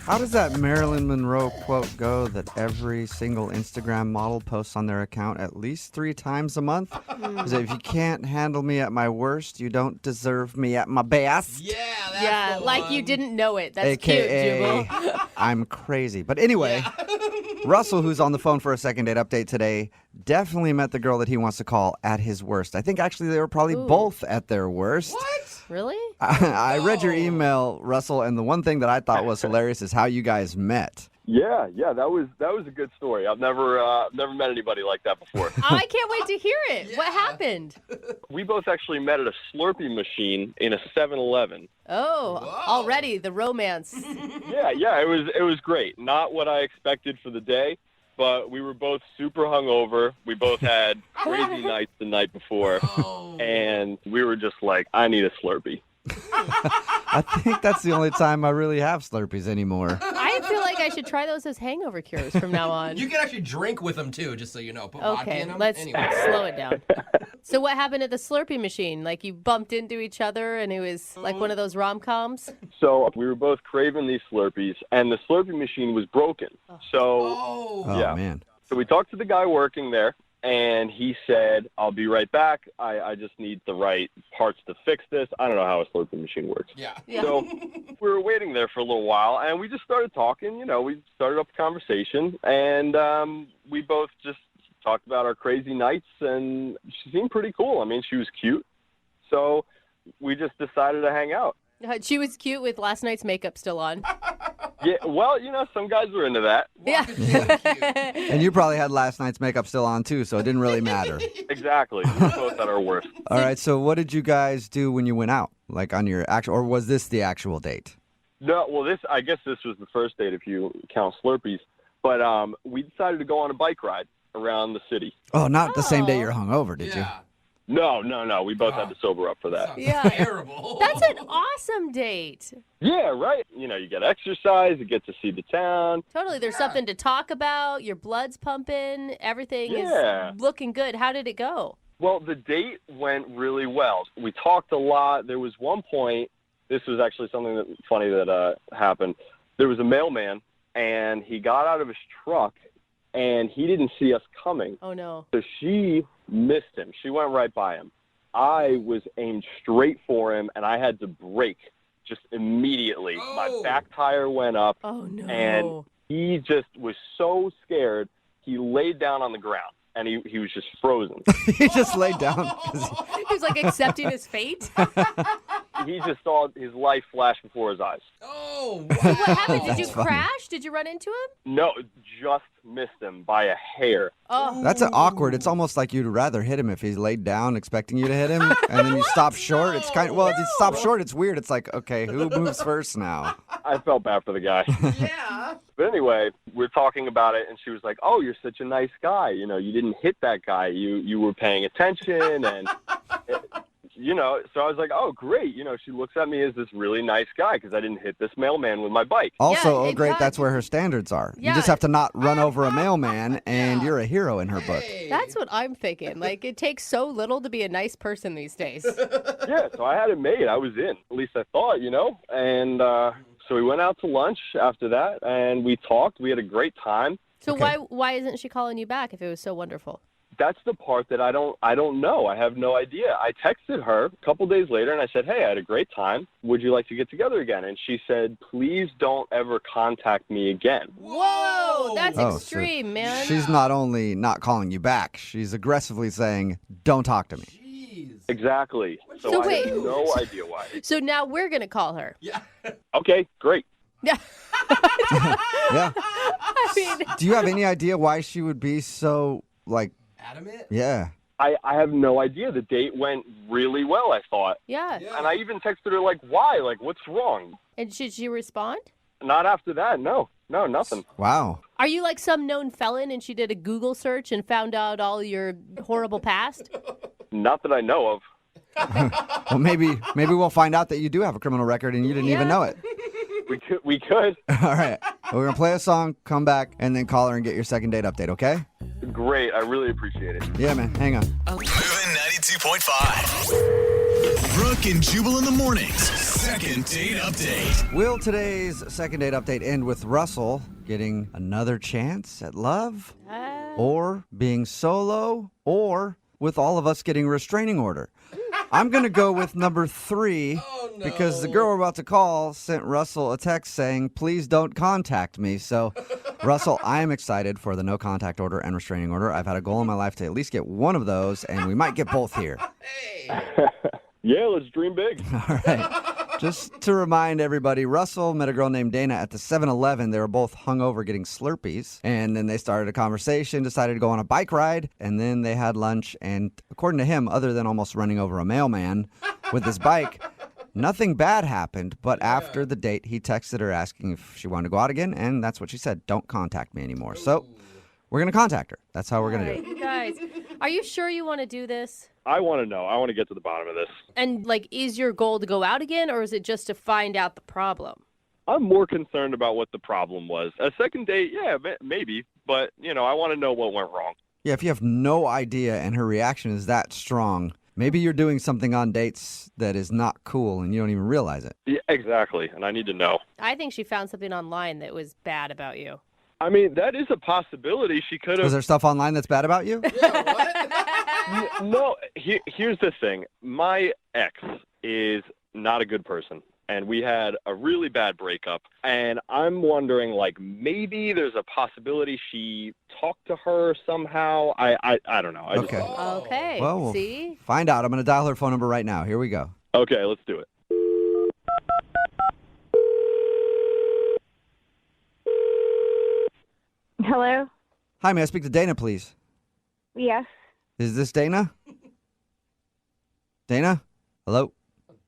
How does that Marilyn Monroe quote go that every single Instagram model posts on their account at least 3 times a month? Is it, if you can't handle me at my worst, you don't deserve me at my best? Yeah, that's the like one. you didn't know it. That's AKA, cute, Jubal. I'm crazy. But anyway, Russell, who's on the phone for a second date update today, definitely met the girl that he wants to call at his worst. I think actually they were probably both at their worst. What? Really? I read your email, Russell, and the one thing that I thought was hilarious is how you guys met. Yeah, that was a good story. I've never met anybody like that before. Oh, I can't wait to hear it. Yeah. What happened? We both actually met at a Slurpee machine in a 7-Eleven. Oh, Whoa. already the romance. Yeah, it was great. Not what I expected for the day, but we were both super hungover. We both had crazy nights the night before, and we were just like, I need a Slurpee. I think that's the only time I really have Slurpees anymore. I feel like I should try those as hangover cures from now on. You can actually drink with them, too, just so you know. Put vodka Okay, in them. let's Anyway. slow it down. So what happened at the Slurpee machine? Like you bumped into each other and it was like one of those rom-coms? So we were both craving these Slurpees, and the Slurpee machine was broken. So Oh, yeah. man. So we talked to the guy working there, and he said, I'll be right back. I just need the right parts to fix this. I don't know how a Slurpee machine works. Yeah. So we were waiting there for a little while, and we just started talking. We started up a conversation, and we both just talked about our crazy nights, and she seemed pretty cool. I mean, she was cute. So we just decided to hang out. She was cute with last night's makeup still on. Yeah, well, some guys were into that. Yeah. And you probably had last night's makeup still on, too, so it didn't really matter. Exactly. We were both at our worst. All right, so what did you guys do when you went out? Like on your actual, or was this the actual date? No, well, I guess this was the first date if you count Slurpees. But we decided to go on a bike ride around the city. Oh, not the same day you're hungover, did you? Yeah. No. We both had to sober up for that. Sounds Yeah. terrible. That's an awesome date. Yeah, right. You get exercise, you get to see the town. Totally. There's something to talk about. Your blood's pumping. Everything Yeah. is looking good. How did it go? Well, the date went really well. We talked a lot. There was one point, this was actually something funny that happened. There was a mailman, and he got out of his truck, and he didn't see us coming. Oh, no. So she missed him. She went right by him. I was aimed straight for him, and I had to brake just immediately. Oh. My back tire went up, Oh, no. and he just was so scared, he laid down on the ground, and he was just frozen. He just laid down. He was like accepting his fate. He just saw his life flash before his eyes. Oh, What wow. happened? Did you That's funny. crash? Did you run into him? No, just missed him by a hair. Oh, That's awkward. It's almost like you'd rather hit him if he's laid down expecting you to hit him, and then you stop short. It's kind of, well, if you stop short, it's weird. It's like, okay, who moves first now? I felt bad for the guy. Yeah. But anyway, we're talking about it, and she was like, oh, you're such a nice guy. You didn't hit that guy. You were paying attention, and... so I was like, oh, great. She looks at me as this really nice guy because I didn't hit this mailman with my bike. Also, Yeah, oh, great, that's exactly. where her standards are. You Yeah. just have to not run over a mailman, and you're a hero in her book. Hey. that's what I'm thinking. Like, it takes so little to be a nice person these days. Yeah, so I had it made. I was in. At least I thought, And so we went out to lunch after that, and we talked. We had a great time. So Okay. why isn't she calling you back if it was so wonderful? That's the part that I don't know. I have no idea. I texted her a couple days later, and I said, hey, I had a great time. Would you like to get together again? And she said, please don't ever contact me again. Whoa, that's Oh, so extreme, man. She's not only not calling you back, she's aggressively saying, don't talk to me. Jeez. Exactly. So So I wait. have no idea why. So now we're going to call her. Yeah. Okay, great. Yeah. Yeah. I mean, Do you have any idea why she would be so, Adamant? yeah. I have no idea. The date went really well, I thought. yeah. Yeah. And I even texted her, like, why? Like, what's wrong? And should she respond? Not after that. No, nothing. Wow. Are you like some known felon and she did a Google search and found out all your horrible past? Not that I know of. Well, maybe we'll find out that you do have a criminal record and you didn't even Yeah. know it. We could. All right. Well, we're going to play a song, come back, and then call her and get your second date update, okay? Great. I really appreciate it. Yeah, man. Hang on. Moving 92.5. Brooke and Jubal in the mornings. Second date update. Will today's second date update end with Russell getting another chance at love? Or being solo? Or with all of us getting a restraining order? I'm going to go with number 3 because the girl we're about to call sent Russell a text saying, please don't contact me. So, Russell, I am excited for the no contact order and restraining order. I've had a goal in my life to at least get one of those, and we might get both here. Yeah, let's dream big. All right. Just to remind everybody, Russell met a girl named Dana at the 7-Eleven. They were both hungover getting Slurpees. And then they started a conversation, decided to go on a bike ride, and then they had lunch. And according to him, other than almost running over a mailman with his bike, nothing bad happened. But after the date, he texted her asking if she wanted to go out again. And that's what she said. Don't contact me anymore. So we're going to contact her. That's how we're going to do it. You guys, are you sure you want to do this? I want to know. I want to get to the bottom of this. And, is your goal to go out again, or is it just to find out the problem? I'm more concerned about what the problem was. A second date, yeah, maybe. But, I want to know what went wrong. Yeah, if you have no idea and her reaction is that strong, maybe you're doing something on dates that is not cool and you don't even realize it. Yeah, exactly. And I need to know. I think she found something online that was bad about you. I mean, that is a possibility. She could have... Was there stuff online that's bad about you? No, here's the thing. My ex is not a good person, and we had a really bad breakup. And I'm wondering, maybe there's a possibility she talked to her somehow. I don't know. Okay. Okay. Well, we'll see? find out. I'm going to dial her phone number right now. Here we go. Okay, let's do it. Hello? Hi, may I speak to Dana, please? Yes. Is this Dana? Dana? Hello?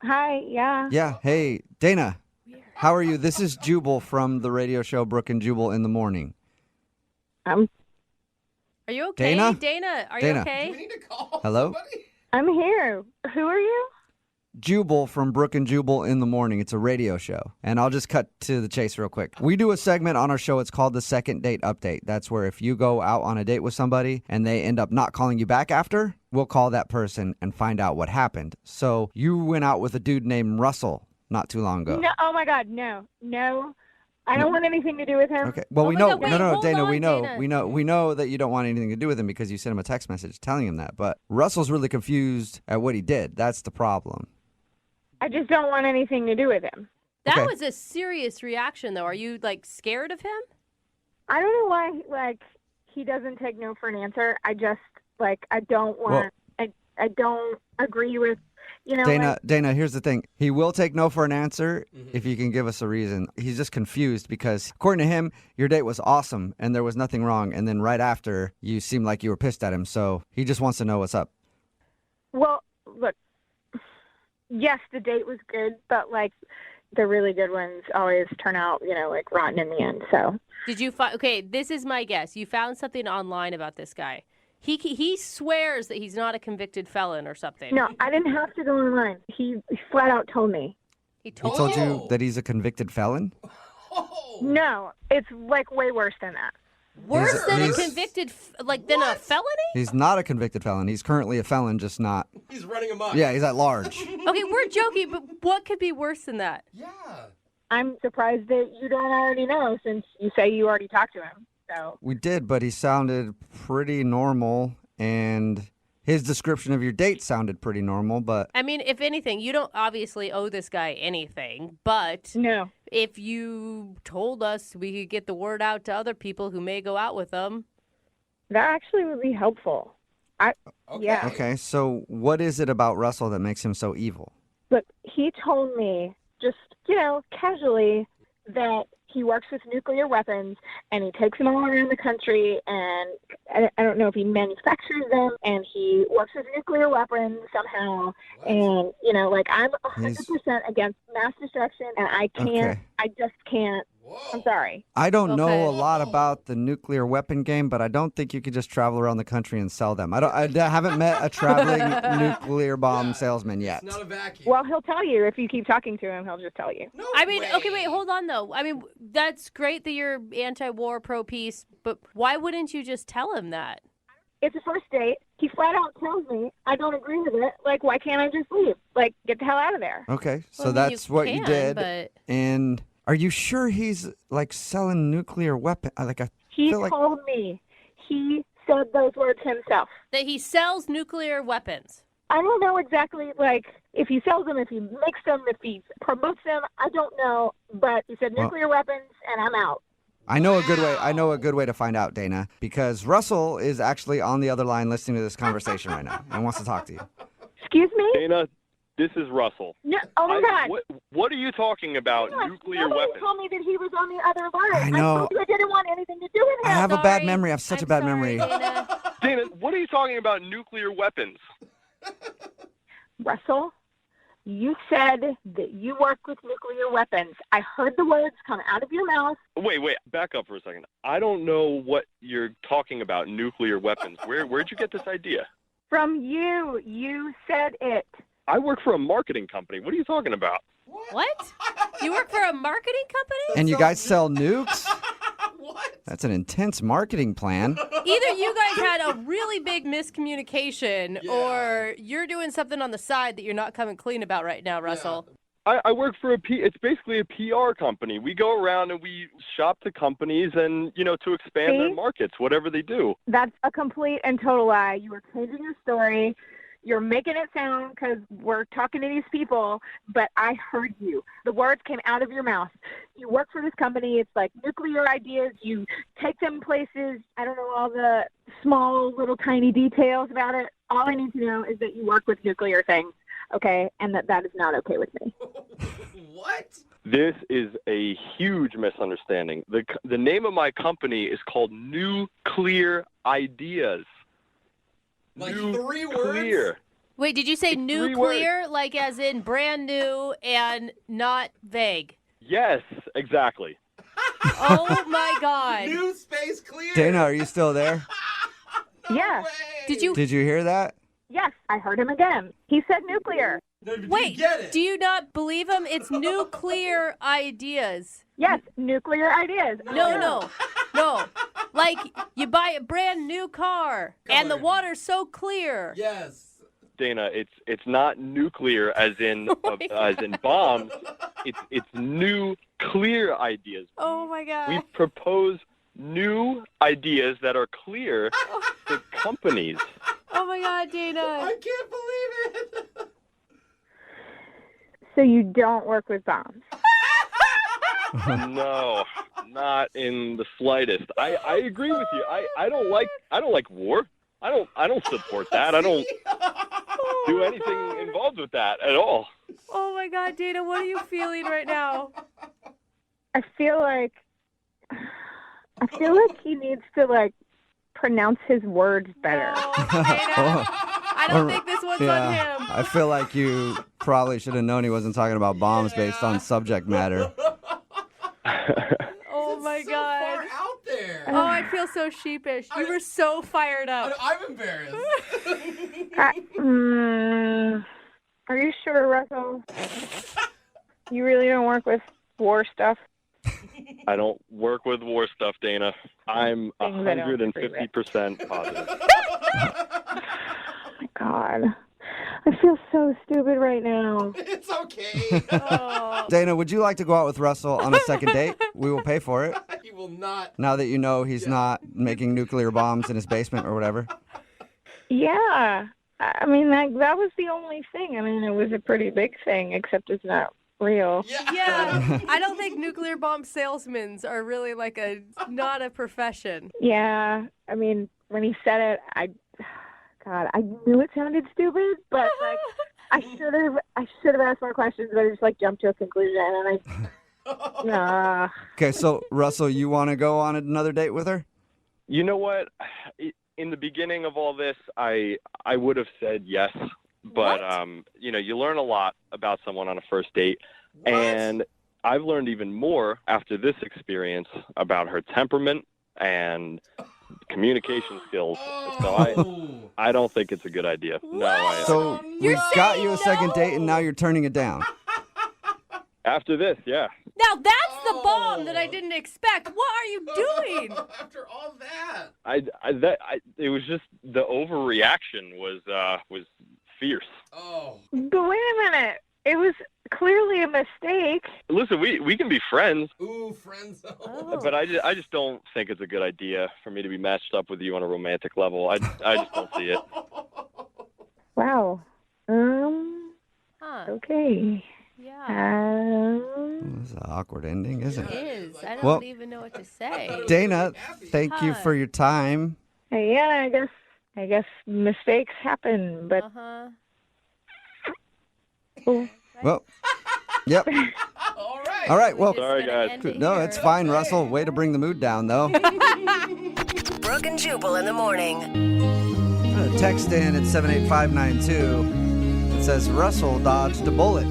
Hi, yeah. Yeah, hey, Dana. How are you? This is Jubal from the radio show Brooke and Jubal in the Morning. Are you okay? Dana? Dana, are Dana. you okay? Do we need to call Hello? somebody? I'm here. Who are you? Jubal from Brooke and Jubal in the Morning. It's a radio show. And I'll just cut to the chase real quick. We do a segment on our show. It's called the Second Date Update. That's where if you go out on a date with somebody and they end up not calling you back after, we'll call that person and find out what happened. So you went out with a dude named Russell not too long ago. No, oh my God, no. I don't want anything to do with him. Okay. Well, Oh we my know. God, wait, no, hold Dana. on, We know. Dana. We know that you don't want anything to do with him because you sent him a text message telling him that. But Russell's really confused at what he did. That's the problem. I just don't want anything to do with him. That Okay. was a serious reaction, though. Are you, scared of him? I don't know why, he doesn't take no for an answer. I just, I don't want, I don't agree with, Dana, here's the thing. He will take no for an answer if you can give us a reason. He's just confused because, according to him, your date was awesome and there was nothing wrong. And then right after, you seemed like you were pissed at him. So he just wants to know what's up. Well, look, yes, the date was good, but, the really good ones always turn out, rotten in the end, so. Did you find... Okay, this is my guess. You found something online about this guy. He swears that he's not a convicted felon or something. No, I didn't have to go online. He flat out told me. He He told told you that he's a convicted felon? Oh. No, it's, way worse than that. Worse than a he's- convicted... than a felony? He's not a convicted felon. He's currently a felon, just not... He's running amok. Yeah, he's at large. Okay, we're joking, but what could be worse than that? Yeah. I'm surprised that you don't already know since you say you already talked to him. So We did, but he sounded pretty normal, and his description of your date sounded pretty normal, but... I mean, if anything, you don't obviously owe this guy anything, but no. if you told us we could get the word out to other people who may go out with him. That actually would be helpful. Okay. Yeah. Okay, so what is it about Russell that makes him so evil? Look, he told me just, casually that he works with nuclear weapons and he takes them all around the country and I don't know if he manufactures them and he works with nuclear weapons somehow. What? And, I'm 100% against mass destruction and Okay. I just can't. Whoa. I'm sorry. I don't Okay. know a lot about the nuclear weapon game, but I don't think you could just travel around the country and sell them. I haven't met a traveling nuclear bomb salesman yet. It's not a vacuum. Well, he'll tell you. If you keep talking to him, he'll just tell you. No I mean, way. okay, wait, hold on, though. I mean, that's great that you're anti-war, pro-peace, but why wouldn't you just tell him that? It's a first date. He flat out tells me I don't agree with it. Like, why can't I just leave? Like, get the hell out of there. Okay, so Well, I mean, that's what you can, did. but- And are you sure he's like selling nuclear weapon? Like I He feel like told me. He said those words himself. That he sells nuclear weapons. I don't know exactly, like, if he sells them, if he makes them, if he promotes them. I don't know. But he said nuclear weapons, and I'm out. I know a good way. I know a good way to find out, Dana, because Russell is actually on the other line listening to this conversation right now and wants to talk to you. Excuse me? Dana, this is Russell. No, oh, my God. What are you talking about? Nuclear Nobody weapons? told me that he was on the other line. I know. told you I didn't want anything to do with I him. have a bad Sorry. memory. I have such I'm a bad sorry, memory. Dana. Dana, what are you talking about? Nuclear weapons? Russell, you said that you work with nuclear weapons. I heard the words come out of your mouth. Wait, back up for a second. I don't know what you're talking about. Nuclear weapons. Where'd you get this idea? From you. You said it. I work for a marketing company. What are you talking about? What? You work for a marketing company? And you guys sell nukes? What? That's an intense marketing plan. Either you guys had a really big miscommunication Yeah. or you're doing something on the side that you're not coming clean about right now, Russell. I work for it's basically a PR company. We go around and we shop to companies and, to expand their See? markets, whatever they do. That's a complete and total lie. You were changing your story. You're making it sound because we're talking to these people, but I heard you. The words came out of your mouth. You work for this company. It's like nuclear ideas. You take them places. I don't know all the small, little, tiny details about it. All I need to know is that you work with nuclear things, okay, and that is not okay with me. What? This is a huge misunderstanding. The name of my company is called Nuclear Ideas. Like 3 words? Nuclear. Wait, did you say It's 3 nuclear, like as in brand new and not vague? Yes, exactly. Oh, my God. New space clear. Dana, are you still there? No Yeah. way. Did you Did you hear that? Yes, I heard him again. He said nuclear. No, did Wait, you get it? do you not believe him? It's nuclear ideas. Yes, nuclear ideas. No. Like you buy a brand new car and the Color. water's so clear. Yes. Dana, it's not nuclear as in bombs. It's new clear ideas. Oh my God. We propose new ideas that are clear to companies. Oh my God, Dana. I can't believe it. So you don't work with bombs. No, not in the slightest. I agree with you. I don't like war. I don't support that. I don't do anything involved with that at all. Oh my God, Dana, what are you feeling right now? I feel like he needs to pronounce his words better. Oh, Dana, I don't think this one's on him. I feel like you probably should have known he wasn't talking about bombs based on subject matter. Oh my so God. far out there. Oh, I feel so sheepish. You were so fired up. I'm embarrassed. Are you sure, Russell? You really don't work with war stuff? I don't work with war stuff, Dana. I'm Things I don't agree with. 150% positive. Oh my God. I feel so stupid right now. It's okay. Oh. Dana, would you like to go out with Russell on a second date? We will pay for it. He will not. Now that you know he's not making nuclear bombs in his basement or whatever. Yeah. I mean, that was the only thing. I mean, it was a pretty big thing, except it's not real. Yeah, I don't think nuclear bomb salesmen are really not a profession. Yeah. I mean, when he said it, I knew it sounded stupid, but I should have asked more questions, but I just jumped to a conclusion, and nah. Okay, so Russell, you want to go on another date with her? You know what? In the beginning of all this, I would have said yes, but you learn a lot about someone on a first date, What? and I've learned even more after this experience about her temperament and communication skills. So I don't think it's a good idea. No, So You're we got saying you a second no? date, and now you're turning it down. after this, yeah. Now that's the bomb that I didn't expect. What are you doing? After all that. It was just the overreaction was fierce. Oh. But wait a minute. It was clearly a mistake. Listen, we can be friends, Ooh, friend zone. Oh. but I just don't think it's a good idea for me to be matched up with you on a romantic level. I just don't see it. Wow. Huh. Okay. Yeah. It's an awkward ending, isn't It it? is. I don't Well- even know what to say. Dana, thank you for your time. Yeah, I guess mistakes happen, but Uh-huh. Well, yep. All right. All right, well, Sorry, guys. no, it's fine, Russell. Way to bring the mood down, though. Brooke and Jubal in the morning. Text in at 78592. It says, Russell dodged a bullet.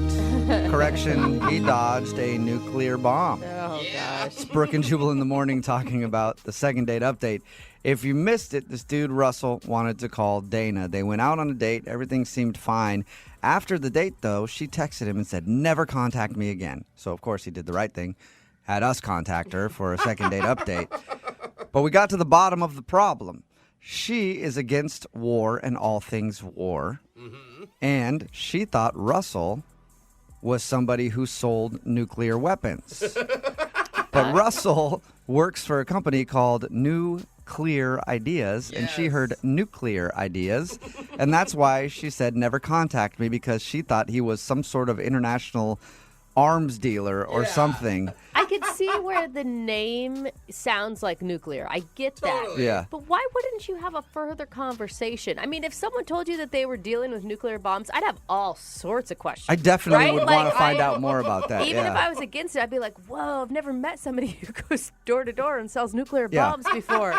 Correction, he dodged a nuclear bomb. Oh, gosh. It's Brooke and Jubal in the morning talking about the second date update. If you missed it, this dude, Russell, wanted to call Dana. They went out on a date. Everything seemed fine. After the date, though, she texted him and said, never contact me again. So, of course, he did the right thing. Had us contact her for a second date update. But we got to the bottom of the problem. She is against war and all things war. And she thought Russell was somebody who sold nuclear weapons. But Russell works for a company called New Clear Ideas, and she heard nuclear ideas, and that's why she said never contact me, because she thought he was some sort of international arms dealer or something. I could see where the name sounds like nuclear. I get that. Totally. Yeah. But why wouldn't you have a further conversation? I mean, if someone told you that they were dealing with nuclear bombs, I'd have all sorts of questions. I definitely Right? would Like, want to find I- out more about that. Even yeah. if I was against it, I'd be like, whoa, I've never met somebody who goes door to door and sells nuclear Yeah. bombs before.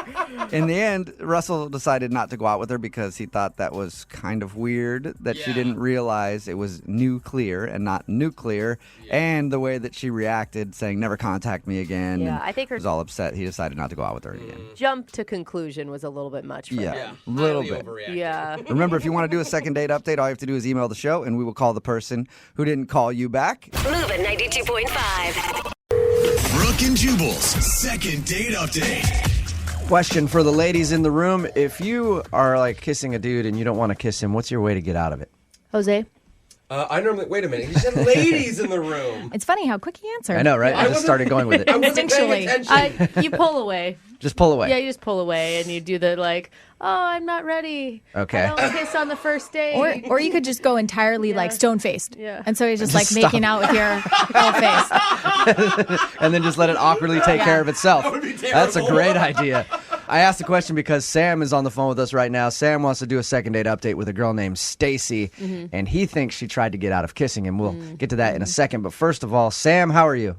In the end, Russell decided not to go out with her because he thought that was kind of weird, that she Yeah. didn't realize it was nuclear and not nuclear, and the way that she reacted, saying never contact me again. Yeah, and I think her- was all upset. He decided not to go out with her again. Jump to conclusion was a little bit much for Yeah, him. a little highly bit. overreacted. Yeah. Remember, if you want to do a second date update, all you have to do is email the show, and we will call the person who didn't call you back. Move at 92.5. Brooke and Jubal's second date update. Question for the ladies in the room. If you are like kissing a dude and you don't want to kiss him, what's your way to get out of it? Jose? I normally wait a minute. He said ladies in the room. It's funny how quick he answered. I know, right? I just started going with it. I wasn't paying Instinctually. attention. You pull away. Just pull away. Yeah, you just pull away and you do the like, oh, I'm not ready. Okay. I don't kiss on the first date. Or you could just go entirely like stone faced. Yeah. And so he's just like Just making stop. out with your whole face. And then just let it awkwardly take care of itself. That would be That's a terrible. great idea. I asked the question because Sam is on the phone with us right now. Sam wants to do a second date update with a girl named Stacy, and he thinks she tried to get out of kissing him. We'll get to that in a second. But first of all, Sam, how are you?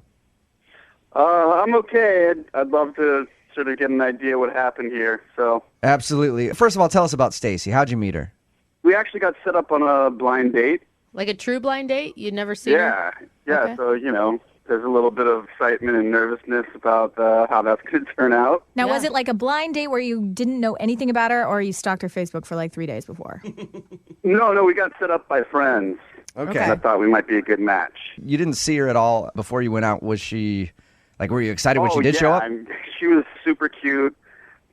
I'm okay. I'd love to sort of get an idea what happened here. So Absolutely. First of all, tell us about Stacy. How'd you meet her? we actually got set up on a blind date. Like a true blind date? You'd never seen her? Yeah. Okay. So, there's a little bit of excitement and nervousness about how that's going to turn out. Now, Yeah. was it like a blind date where you didn't know anything about her, or you stalked her Facebook for like 3 days before? No, we got set up by friends. Okay. And I thought we might be a good match. You didn't see her at all before you went out. Was she, like, were you excited when she did yeah, show up? she was super cute,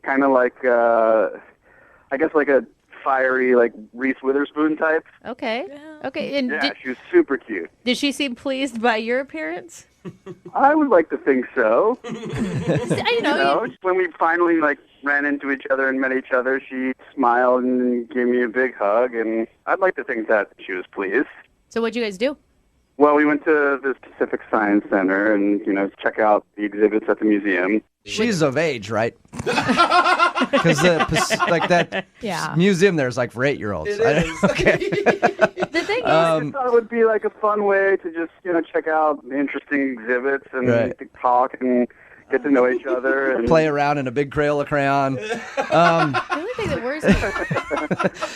kind of like, I guess like a fiery, like Reese Witherspoon type. Okay. Okay. And Yeah, she was super cute. did she seem pleased by your appearance? I would like to think so. You know, When we finally ran into each other and met each other, she smiled and gave me a big hug, and I'd like to think that she was pleased. so what'd you guys do? Well, we went to the Pacific Science Center and check out the exhibits at the museum. She's of age, right? Because that Yeah. museum there is like for 8-year-olds. It is. Okay. The thing is, I thought it would be like a fun way to just check out the interesting exhibits and Right. talk and get to know each other. And Play around in a big Crayola crayon. the only thing that worries me,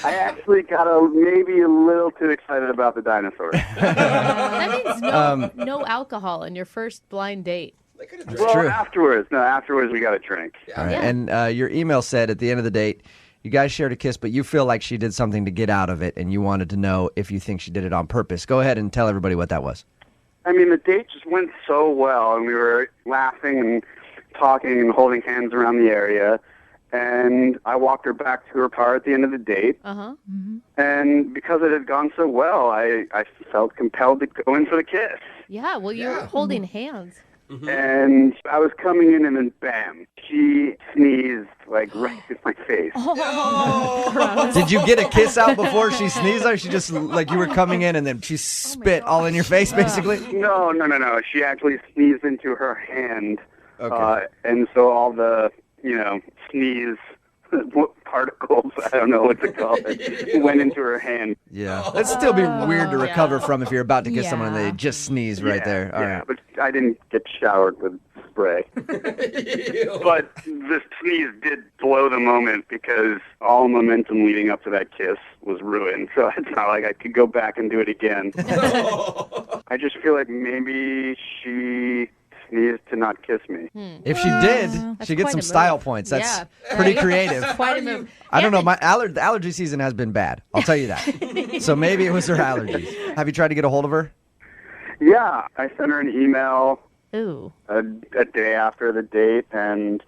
I actually got maybe a little too excited about the dinosaurs. that means no alcohol in your first blind date. They could have Well, true. afterwards we got a drink. All right. Yeah. And your email said at the end of the date, you guys shared a kiss, but you feel like she did something to get out of it, and you wanted to know if you think she did it on purpose. Go ahead and tell everybody what that was. I mean, the date just went so well, and we were laughing and talking and holding hands around the area. And I walked her back to her car at the end of the date. Uh-huh. And because it had gone so well, I felt compelled to go in for the kiss. Yeah, well, you're holding hands. And I was coming in, and then bam, she sneezed like right in my face. Did you get a kiss out before she sneezed, or she just like you were coming in and then she spit all in your face, basically? No. She actually sneezed into her hand. Okay. And so all the, sneeze particles, I don't know what to call it, went into her hand. Yeah. That'd still be weird to recover from if you're about to kiss someone and they just sneeze right there. All right. But I didn't get showered with spray. But the sneeze did blow the moment because all momentum leading up to that kiss was ruined. So it's not like I could go back and do it again. I just feel like maybe she sneezed to not kiss me. If she did, she gets some style points. That's pretty creative. Quite a move. I don't know. The allergy season has been bad. I'll tell you that. So maybe it was her allergies. Have you tried to get a hold of her? Yeah, I sent her an email Ooh. a day after the date, and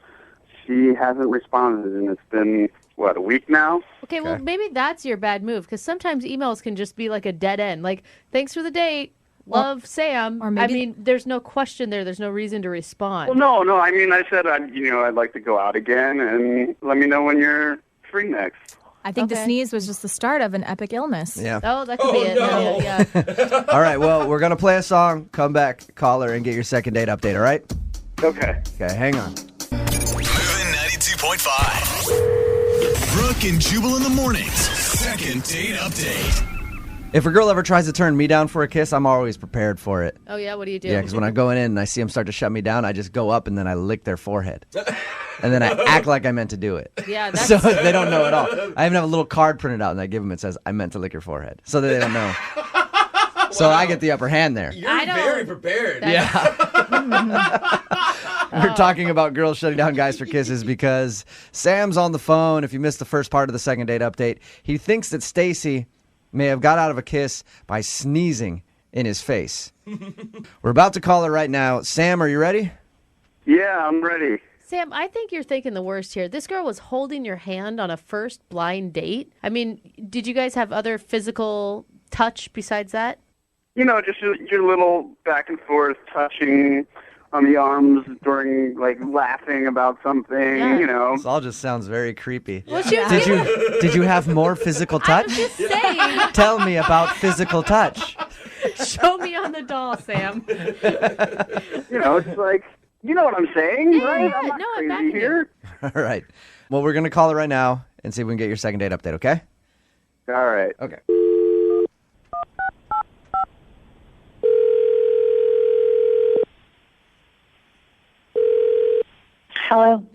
she hasn't responded, and it's been, a week now? Okay, well, maybe that's your bad move, because sometimes emails can just be like a dead end. Like, thanks for the date. Love, Sam. Or maybe, there's no question there. There's no reason to respond. Well, no. I mean, I said, I'd like to go out again, and let me know when you're free next. I think the sneeze was just the start of an epic illness. Yeah. Oh, that could be it. No. Yeah. All right, well, we're going to play a song, come back, call her, and get your second date update, all right? Okay. Okay, hang on. Moving 92.5. Brooke and Jubal in the mornings. Second date update. If a girl ever tries to turn me down for a kiss, I'm always prepared for it. Oh, yeah? What do you do? Yeah, because when I go in and I see them start to shut me down, I just go up and then I lick their forehead. And then I act like I meant to do it. Yeah, that's... So they don't know at all. I even have a little card printed out and I give them, it says, I meant to lick your forehead. So that they don't know. So I get the upper hand there. You're very prepared. Yeah. We're talking about girls shutting down guys for kisses because Sam's on the phone. If you missed the first part of the second date update, he thinks that Stacy may have got out of a kiss by sneezing in his face. We're about to call her right now. Sam, are you ready? Yeah, I'm ready. Sam, I think you're thinking the worst here. This girl was holding your hand on a first blind date. I mean, did you guys have other physical touch besides that? Just your little back and forth touching on the arms during, laughing about something, This all just sounds very creepy. Well, Did you have more physical touch? I'm just saying. Tell me about physical touch. Show me on the doll, Sam. It's like, you know what I'm saying, right? I'm not I'm backing crazy here. All right. Well, we're going to call her right now and see if we can get your second date update, okay? All right. Okay. Hello,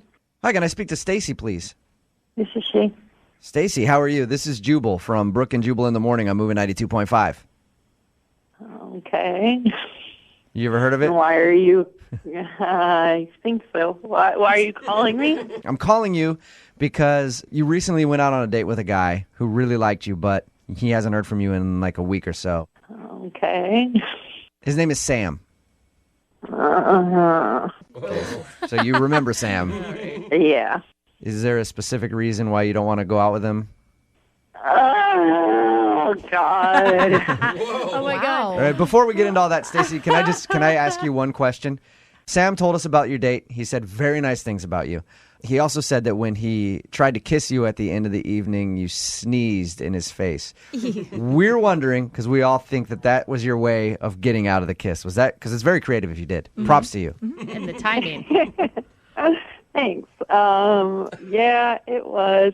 Hi, can I speak to Stacy, please? this is she. Stacy, how are you? This is Jubal from Brooke and Jubal in the Morning. I'm moving 92.5. Okay. You ever heard of it? Why are you? I think so. Why are you calling me? I'm calling you because you recently went out on a date with a guy who really liked you, but he hasn't heard from you in like a week or so. Okay. His name is Sam. Uh-huh. So you remember Sam. Yeah. Is there a specific reason why you don't want to go out with him? Oh, God. Oh, my God. All right, before we get into all that, Stacy, can I ask you one question? Sam told us about your date. He said very nice things about you. He also said that when he tried to kiss you at the end of the evening, you sneezed in his face. We're wondering, because we all think that was your way of getting out of the kiss. Was that? Because it's very creative if you did. Props to you. And the timing. Thanks. Yeah, it was.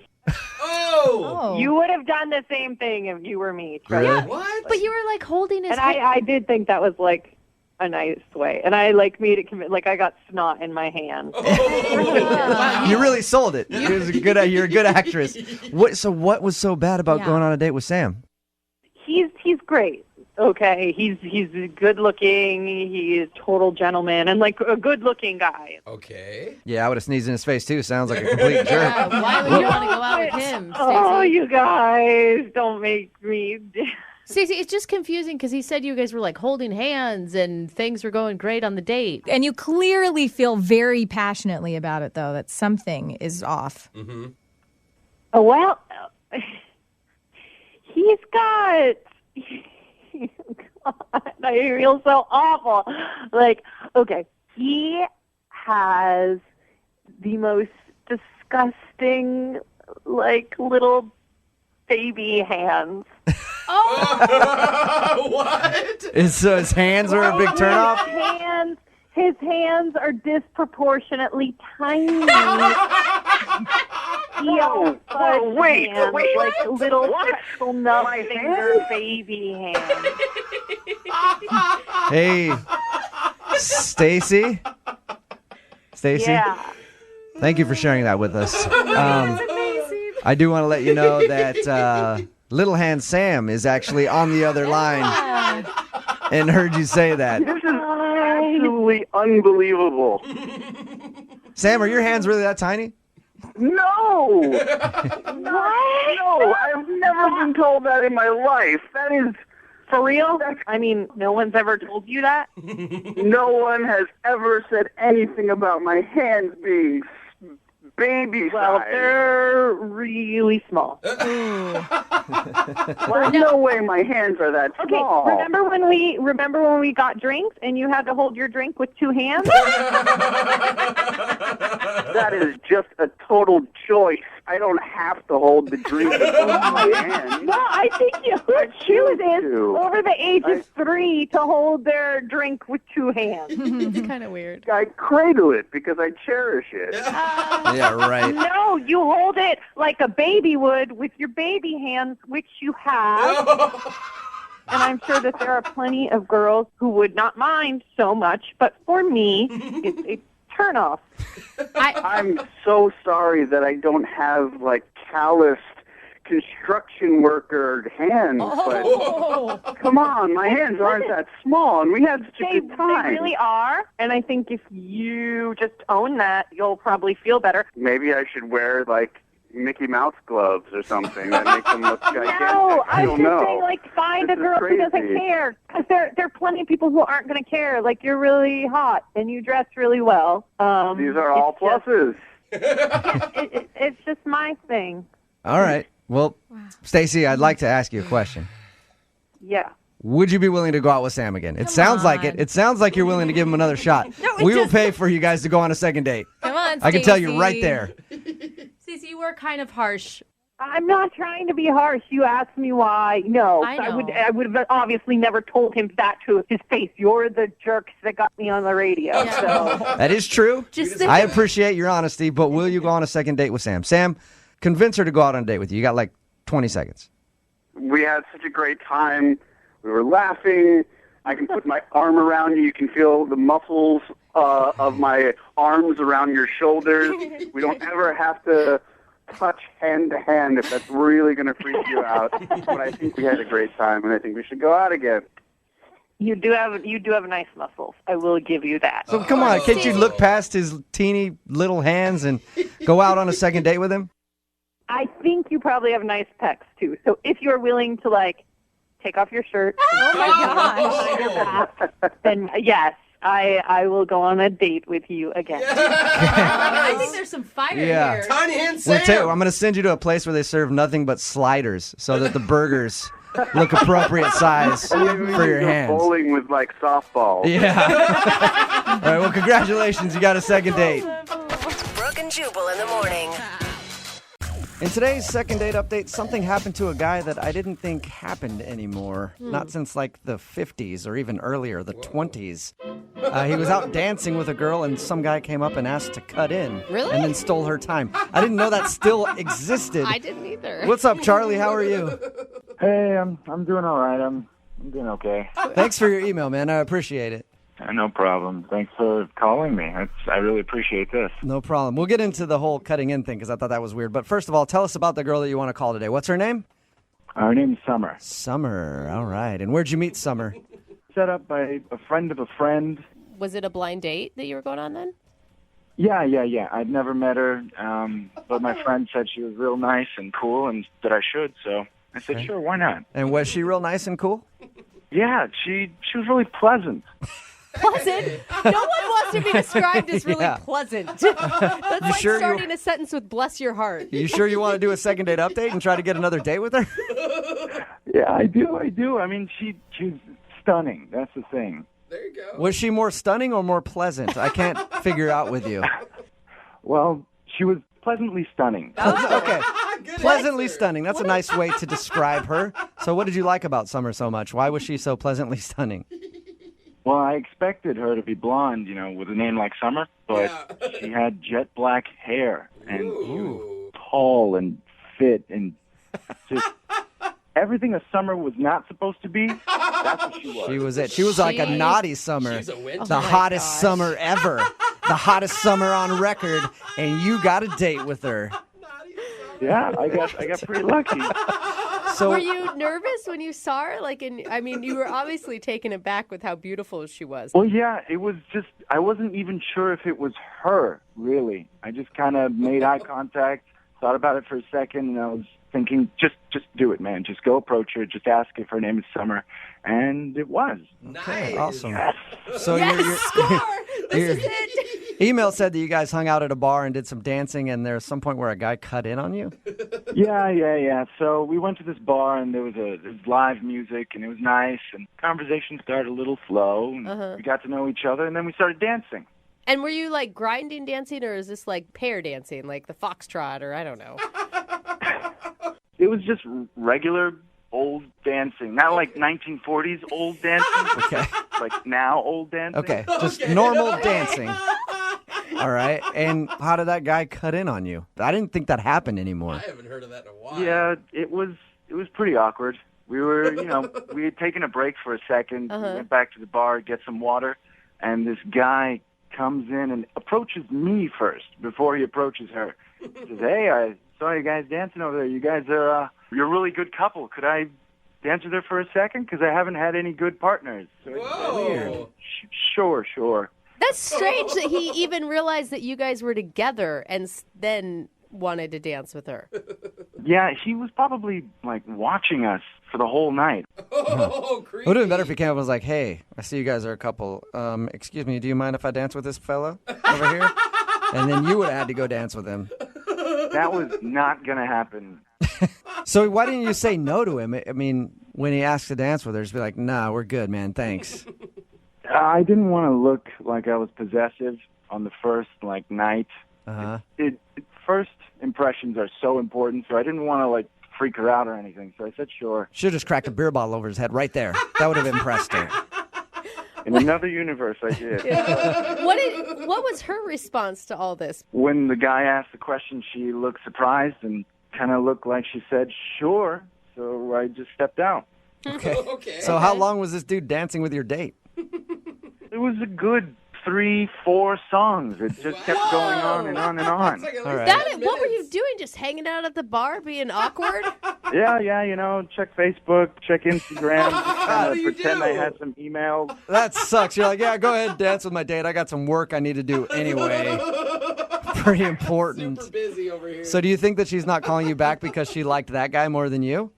Oh! You would have done the same thing if you were me. Trust Really? me. What? But you were like holding his And hand. I did think that was a nice way. And I made it I got snot in my hand. You really sold it. You're a good actress. What was so bad about going on a date with Sam? He's great. Okay, he's good looking. He's a total gentleman and a good looking guy. Okay. Yeah, I would have sneezed in his face too. Sounds like a complete jerk. Yeah, why would you want to go out with him, Stacey? Oh, you guys, don't make me. Stacey, it's just confusing because he said you guys were like holding hands and things were going great on the date. And you clearly feel very passionately about it, though, that something is off. Mm-hmm. Oh, well, he's got... God, I feel so awful. Like, okay, he has the most disgusting, like, little baby hands. Oh! What? His hands are a big turnoff? His hands are disproportionately tiny. Wait, like little what? pretzel nut finger baby hands. Hey, Stacy? Stacy? Yeah. Thank you for sharing that with us. I do want to let you know that Little Hand Sam is actually on the other line and heard you say that. This is absolutely unbelievable. Sam, are your hands really that tiny? No! What? No, I've never been told that in my life. That is... For real? I mean, no one's ever told you that? No one has ever said anything about my hands being baby Well, size. they're really small. There's no way my hands are that Okay, small. remember when we got drinks and you had to hold your drink with two hands? That is just a total choice. I don't have to hold the drink with my hands. No, I think you would choose to. over the age of 3 to hold their drink with two hands. It's kind of weird. I cradle it because I cherish it. Yeah, right. No, you hold it like a baby would with your baby hands, which you have. And I'm sure that there are plenty of girls who would not mind so much, but for me, it's a turn off. I'm so sorry that I don't have, like, calloused construction worker hands, but come on, my hands aren't that small, and we had such a good time. They really are, and I think if you just own that, you'll probably feel better. Maybe I should wear, like, Mickey Mouse gloves or something that make them look gigantic. No, I I'm don't just know. saying, like, find This a is girl who doesn't crazy. care. Because there are plenty of people who aren't going to care. Like, you're really hot, and you dress really well. These are all pluses. It's just my thing. All right. Well, Stacy, I'd like to ask you a question. Yeah. Would you be willing to go out with Sam again? It sounds like it. It sounds like you're willing to give him another shot. We will pay for you guys to go on a second date. Come on, I can tell you right there. Stacey, you were kind of harsh. I'm not trying to be harsh. You asked me why. No, I know. I would have obviously never told him that to his face. You're the jerks that got me on the radio. Yeah. So That is true. Just I appreciate your honesty, but will you go on a second date with Sam? Sam, convince her to go out on a date with you. You got like 20 seconds. We had such a great time. We were laughing. I can put my arm around you. You can feel the muscles of my arms around your shoulders. We don't ever have to touch hand to hand if that's really going to freak you out. But I think we had a great time, and I think we should go out again. you do have nice muscles. I will give you that. So come on, can't you look past his teeny little hands and go out on a second date with him? I think you probably have nice pecs too. So if you're willing to like take off your shirt, then yes, I will go on a date with you again. I think there's some fire Yeah. here. Tiny hand We'll Sam. I'm going to send you to a place where they serve nothing but sliders so that the burgers look appropriate size for your Go hands. bowling with like softballs. Yeah. All right, well, congratulations. You got a second date. Brooke and Jubal in the morning. In today's second date update, something happened to a guy that I didn't think happened anymore. Not since like the 50s or even earlier, the 20s. He was out dancing with a girl and some guy came up and asked to cut in. Really? And then stole her time. I didn't know that still existed. I didn't either. What's up, Charlie? How are you? Hey, I'm doing all right. I'm doing okay. Thanks for your email, man. I appreciate it. No problem. Thanks for calling me. I really appreciate this. No problem. We'll get into the whole cutting in thing because I thought that was weird. But first of all, tell us about the girl that you want to call today. What's her name? Her name's Summer. Summer. All right. And where'd you meet Summer? Set up by a friend of a friend. Was it a blind date that you were going on then? Yeah. I'd never met her, but my friend said she was real nice and cool and that I should, so I said, sure, why not? And was she real nice and cool? Yeah, she was really pleasant. Pleasant? No one wants to be described as really Yeah. pleasant. That's like sure you- starting a sentence with bless your heart. You sure you want to do a second date update and try to get another date with her? Yeah, I do. I mean, she's stunning. That's the thing. There you go. Was she more stunning or more pleasant? I can't figure out with you. Well, she was pleasantly stunning. Okay. Good Pleasantly answer. stunning. That's a nice way to describe her. So what did you like about Summer so much? Why was she so pleasantly stunning? Well, I expected her to be blonde, with a name like Summer, but she had jet black hair and tall and fit and just everything a Summer was not supposed to be. That's what she was. She was it. She was like a naughty Summer. She's a winter. The hottest Summer ever. The hottest Summer on record. And you got a date with her. Yeah, I got pretty lucky. So Were you nervous when you saw her? You were obviously taken aback with how beautiful she was. Well, yeah, it was just, I wasn't even sure if it was her, really. I just kind of made eye contact, thought about it for a second, and I was thinking, just do it, man. Just go approach her, just ask if her name is Summer. And it was. okay, Nice. awesome. So Yes, score! This is your it! email said that you guys hung out at a bar and did some dancing, and there's some point where a guy cut in on you? Yeah. So we went to this bar, and there was live music, and it was nice, and conversation started a little slow, and we got to know each other, and then we started dancing. And were you like grinding dancing, or is this like pair dancing, like the foxtrot, or I don't know? It was just regular old dancing, not like 1940s old dancing. Okay. Like now old dancing. Okay, just normal dancing. All right. And how did that guy cut in on you? I didn't think that happened anymore. I haven't heard of that in a while. Yeah, it was pretty awkward. We were, we had taken a break for a second. We went back to the bar, get some water, and this guy comes in and approaches me first before he approaches her. He says, "Hey, I saw you guys dancing over there. You guys are you're a really good couple. Could I dance with her for a second? Because I haven't had any good partners." So Whoa. weird. Sure. That's strange that he even realized that you guys were together and then wanted to dance with her. Yeah, he was probably like watching us for the whole night. Oh, It would have been better if he came up and was like, "Hey, I see you guys are a couple. Excuse me, do you mind if I dance with this fella over here?" And then you would have had to go dance with him. That was not going to happen. So why didn't you say no to him? I mean, when he asked to dance with her, just be like, "Nah, we're good, man. Thanks." I didn't want to look like I was possessive on the first night. Uh-huh. First impressions are so important, so I didn't want to freak her out or anything. So I said sure. Should have just cracked a beer bottle over his head right there. That would have impressed her. In another universe, I did. What was her response to all this? When the guy asked the question, she looked surprised and kind of looked like she said sure. So I just stepped out. Okay. Okay. So how long was this dude dancing with your date? It was a good 3-4 songs. It just kept going on and on and on. It's like at All least right. 10 What were you minutes. doing? Just hanging out at the bar, being awkward? Yeah, check Facebook, check Instagram, just What kind do of you pretend do? I had some emails. That sucks. You're like, "Yeah, go ahead, dance with my date. I got some work I need to do anyway." Pretty important. Super busy over here. So do you think that she's not calling you back because she liked that guy more than you?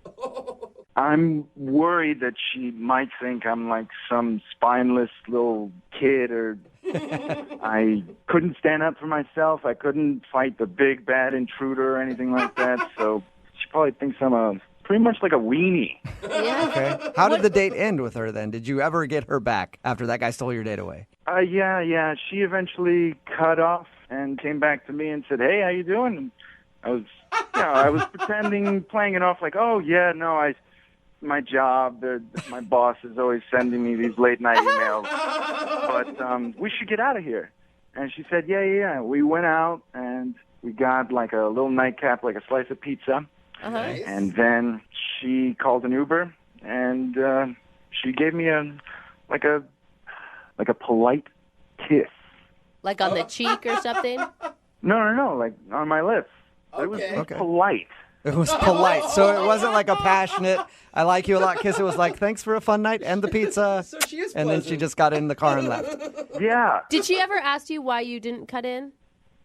I'm worried that she might think I'm like some spineless little kid, or I couldn't stand up for myself. I couldn't fight the big bad intruder or anything like that. So she probably thinks I'm pretty much like a weenie. Yeah. Okay. How did the date end with her then? Did you ever get her back after that guy stole your date away? Yeah. She eventually cut off and came back to me and said, "Hey, how you doing?" And I was pretending, playing it off like, "Oh yeah, no, my job, my boss is always sending me these late night emails, but we should get out of here." And she said, yeah. We went out and we got like a little nightcap, like a slice of pizza. Nice. And then she called an Uber, and she gave me a polite kiss. Like on the cheek or something? No, like on my lips. It was Okay. polite. It was polite. So it wasn't like a passionate, "I like you a lot" kiss. It was like, "Thanks for a fun night and the pizza." So she is And then she just got in the car and left. Yeah. Did she ever ask you why you didn't cut in?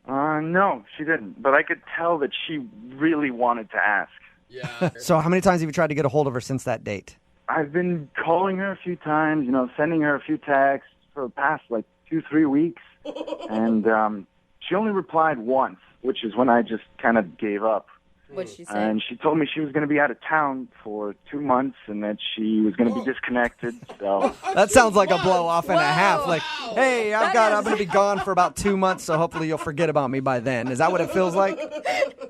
No, she didn't. But I could tell that she really wanted to ask. Yeah. So how many times have you tried to get a hold of her since that date? I've been calling her a few times, sending her a few texts for the past, 2-3 weeks. And she only replied once, which is when I just kind of gave up. What'd she say? And she told me she was going to be out of town for 2 months and that she was going to be disconnected. So That sounds like a blow off and a half. Like, Wow. hey, I'm going to be gone for about 2 months, so hopefully you'll forget about me by then. Is that what it feels like?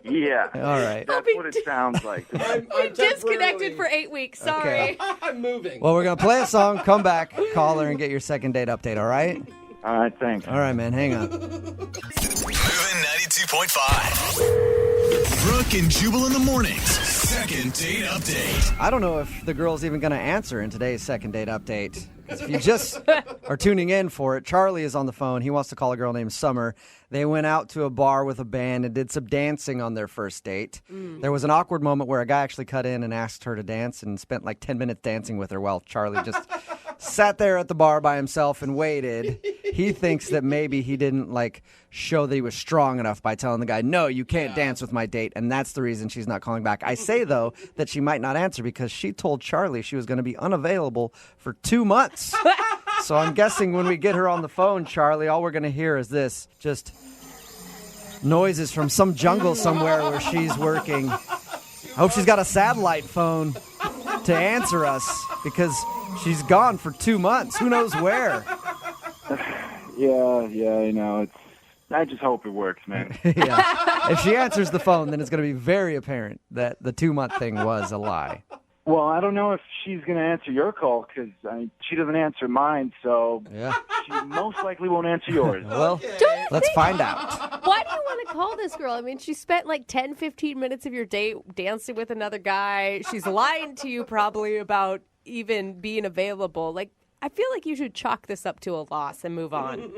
yeah, All right. that's what it sounds like. I'm Disconnected for 8 weeks. Sorry. I'm moving. Well, we're going to play a song, come back, call her, and get your second date update, all right? All right, thanks. All right, man, hang on. Moving 92.5. Brooke and Jubal in the mornings. Second date update. I don't know if the girl's even going to answer in today's second date update. 'Cause if you just are tuning in for it, Charlie is on the phone. He wants to call a girl named Summer. They went out to a bar with a band and did some dancing on their first date. There was an awkward moment where a guy actually cut in and asked her to dance and spent like 10 minutes dancing with her while Charlie just sat there at the bar by himself and waited. He thinks that maybe he didn't show that he was strong enough by telling the guy, no, you can't dance with my date. And that's the reason she's not calling back. I say, though, that she might not answer because she told Charlie she was going to be unavailable for 2 months. So I'm guessing when we get her on the phone, Charlie, all we're going to hear is this, just noises from some jungle somewhere where she's working. I hope she's got a satellite phone to answer us because she's gone for 2 months. Who knows where? Yeah, I just hope it works, man. Yeah. If she answers the phone, then it's going to be very apparent that the 2 month thing was a lie. Well, I don't know if she's going to answer your call because she doesn't answer mine, so Yeah. she most likely won't answer yours. Well, let's find out. Why do you want to call this girl? I mean, she spent 10, 15 minutes of your date dancing with another guy. She's lying to you probably about even being available. I feel like you should chalk this up to a loss and move on.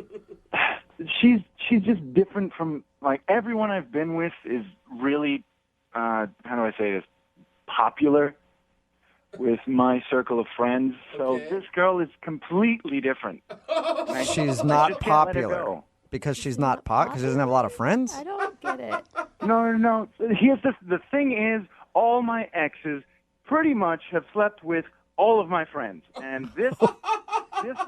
She's just different from, everyone I've been with is really, how do I say this, popular with my circle of friends. So this girl is completely different. She's not popular because she's not because she doesn't have a lot of friends? I don't get it. No. Here's the thing is, all my exes pretty much have slept with all of my friends. And this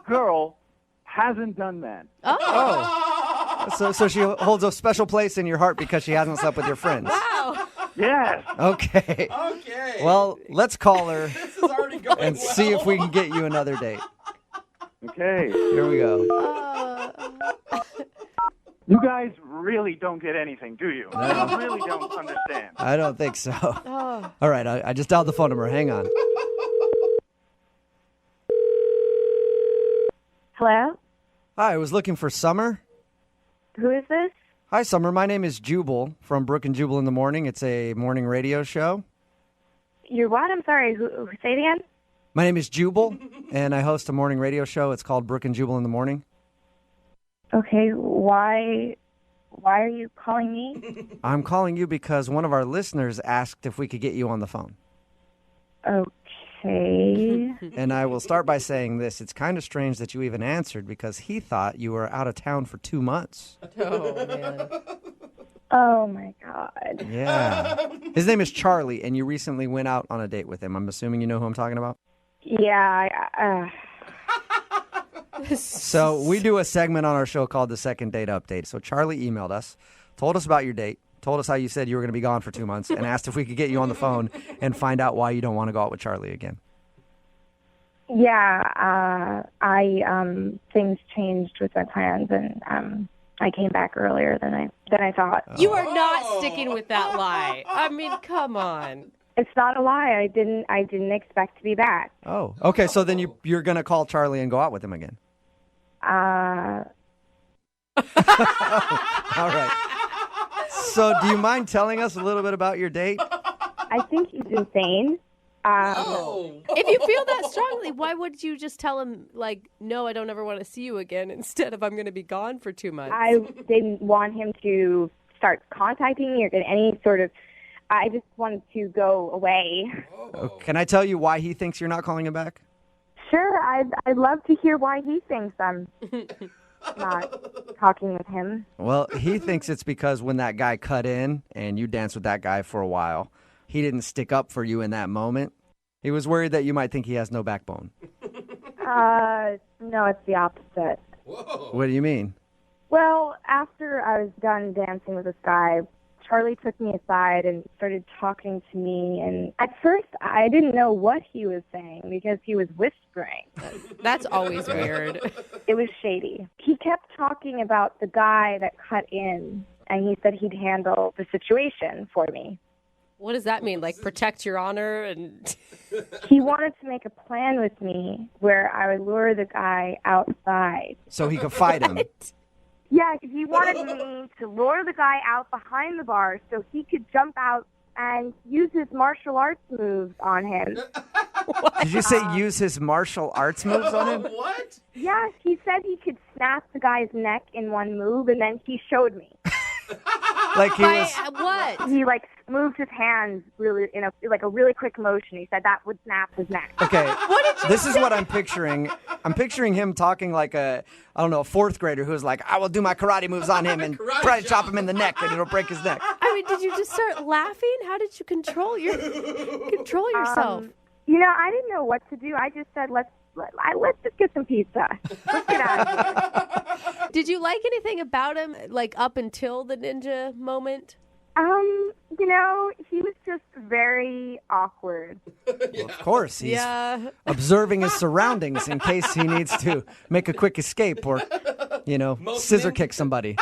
girl hasn't done that. Oh. So she holds a special place in your heart because she hasn't slept with your friends. Wow. Yes. Okay. Okay. Well, let's call her This is already going and see if we can get you another date. Okay. Here we go. You guys really don't get anything, do you? You really don't understand. I don't think so. Oh. All right, I just dialed the phone number. Hang on. Hello? Hi, I was looking for Summer. Who is this? Hi, Summer. My name is Jubal from Brooke and Jubal in the Morning. It's a morning radio show. You're what? I'm sorry. Say it again? My name is Jubal, and I host a morning radio show. It's called Brooke and Jubal in the Morning. Okay, why are you calling me? I'm calling you because one of our listeners asked if we could get you on the phone. Okay. And I will start by saying this. It's kind of strange that you even answered because he thought you were out of town for 2 months. Oh, man. Oh, my God. Yeah. His name is Charlie, and you recently went out on a date with him. I'm assuming you know who I'm talking about? Yeah, So we do a segment on our show called the Second Date Update. So Charlie emailed us, told us about your date, told us how you said you were going to be gone for 2 months, and asked if we could get you on the phone and find out why you don't want to go out with Charlie again. yeah, things changed with my plans, and I came back earlier than I thought. You are not sticking with that lie. I mean, come on. It's not a lie. I didn't expect to be back. Oh, okay. So then you're going to call Charlie and go out with him again. Uh, All right. So do you mind telling us a little bit about your date? I think he's insane. If you feel that strongly, why would you just tell him, no, I don't ever want to see you again, instead of I'm going to be gone for 2 months? I didn't want him to start contacting me or get any sort of. I just wanted to go away. Oh, can I tell you why he thinks you're not calling him back? Sure, I'd love to hear why he thinks I'm not talking with him. Well, he thinks it's because when that guy cut in and you danced with that guy for a while, he didn't stick up for you in that moment. He was worried that you might think he has no backbone. No, it's the opposite. Whoa. What do you mean? Well, after I was done dancing with this guy, Charlie took me aside and started talking to me. And at first, I didn't know what he was saying because he was whispering. That's always weird. It was shady. He kept talking about the guy that cut in, and he said he'd handle the situation for me. What does that mean? Like protect your honor? And He wanted to make a plan with me where I would lure the guy outside. So he could fight him. Yeah, because he wanted me to lure the guy out behind the bar so he could jump out and use his martial arts moves on him. Did you say use his martial arts moves on him? What? Yeah, he said he could snap the guy's neck in one move, and then he showed me. Like he was... What? He moved his hands really in a really quick motion. He said that would snap his neck. Okay, this is what I'm picturing. I'm picturing him talking like a fourth grader who's like, I will do my karate moves on him and try to chop him in the neck and it'll break his neck. I mean, did you just start laughing? How did you control yourself? I didn't know what to do. I just said, let's just get some pizza. Let's get out of here. Did you like anything about him, like up until the ninja moment? He was just very awkward. Well, of course, he's Yeah. observing his surroundings in case he needs to make a quick escape or, scissor kick somebody.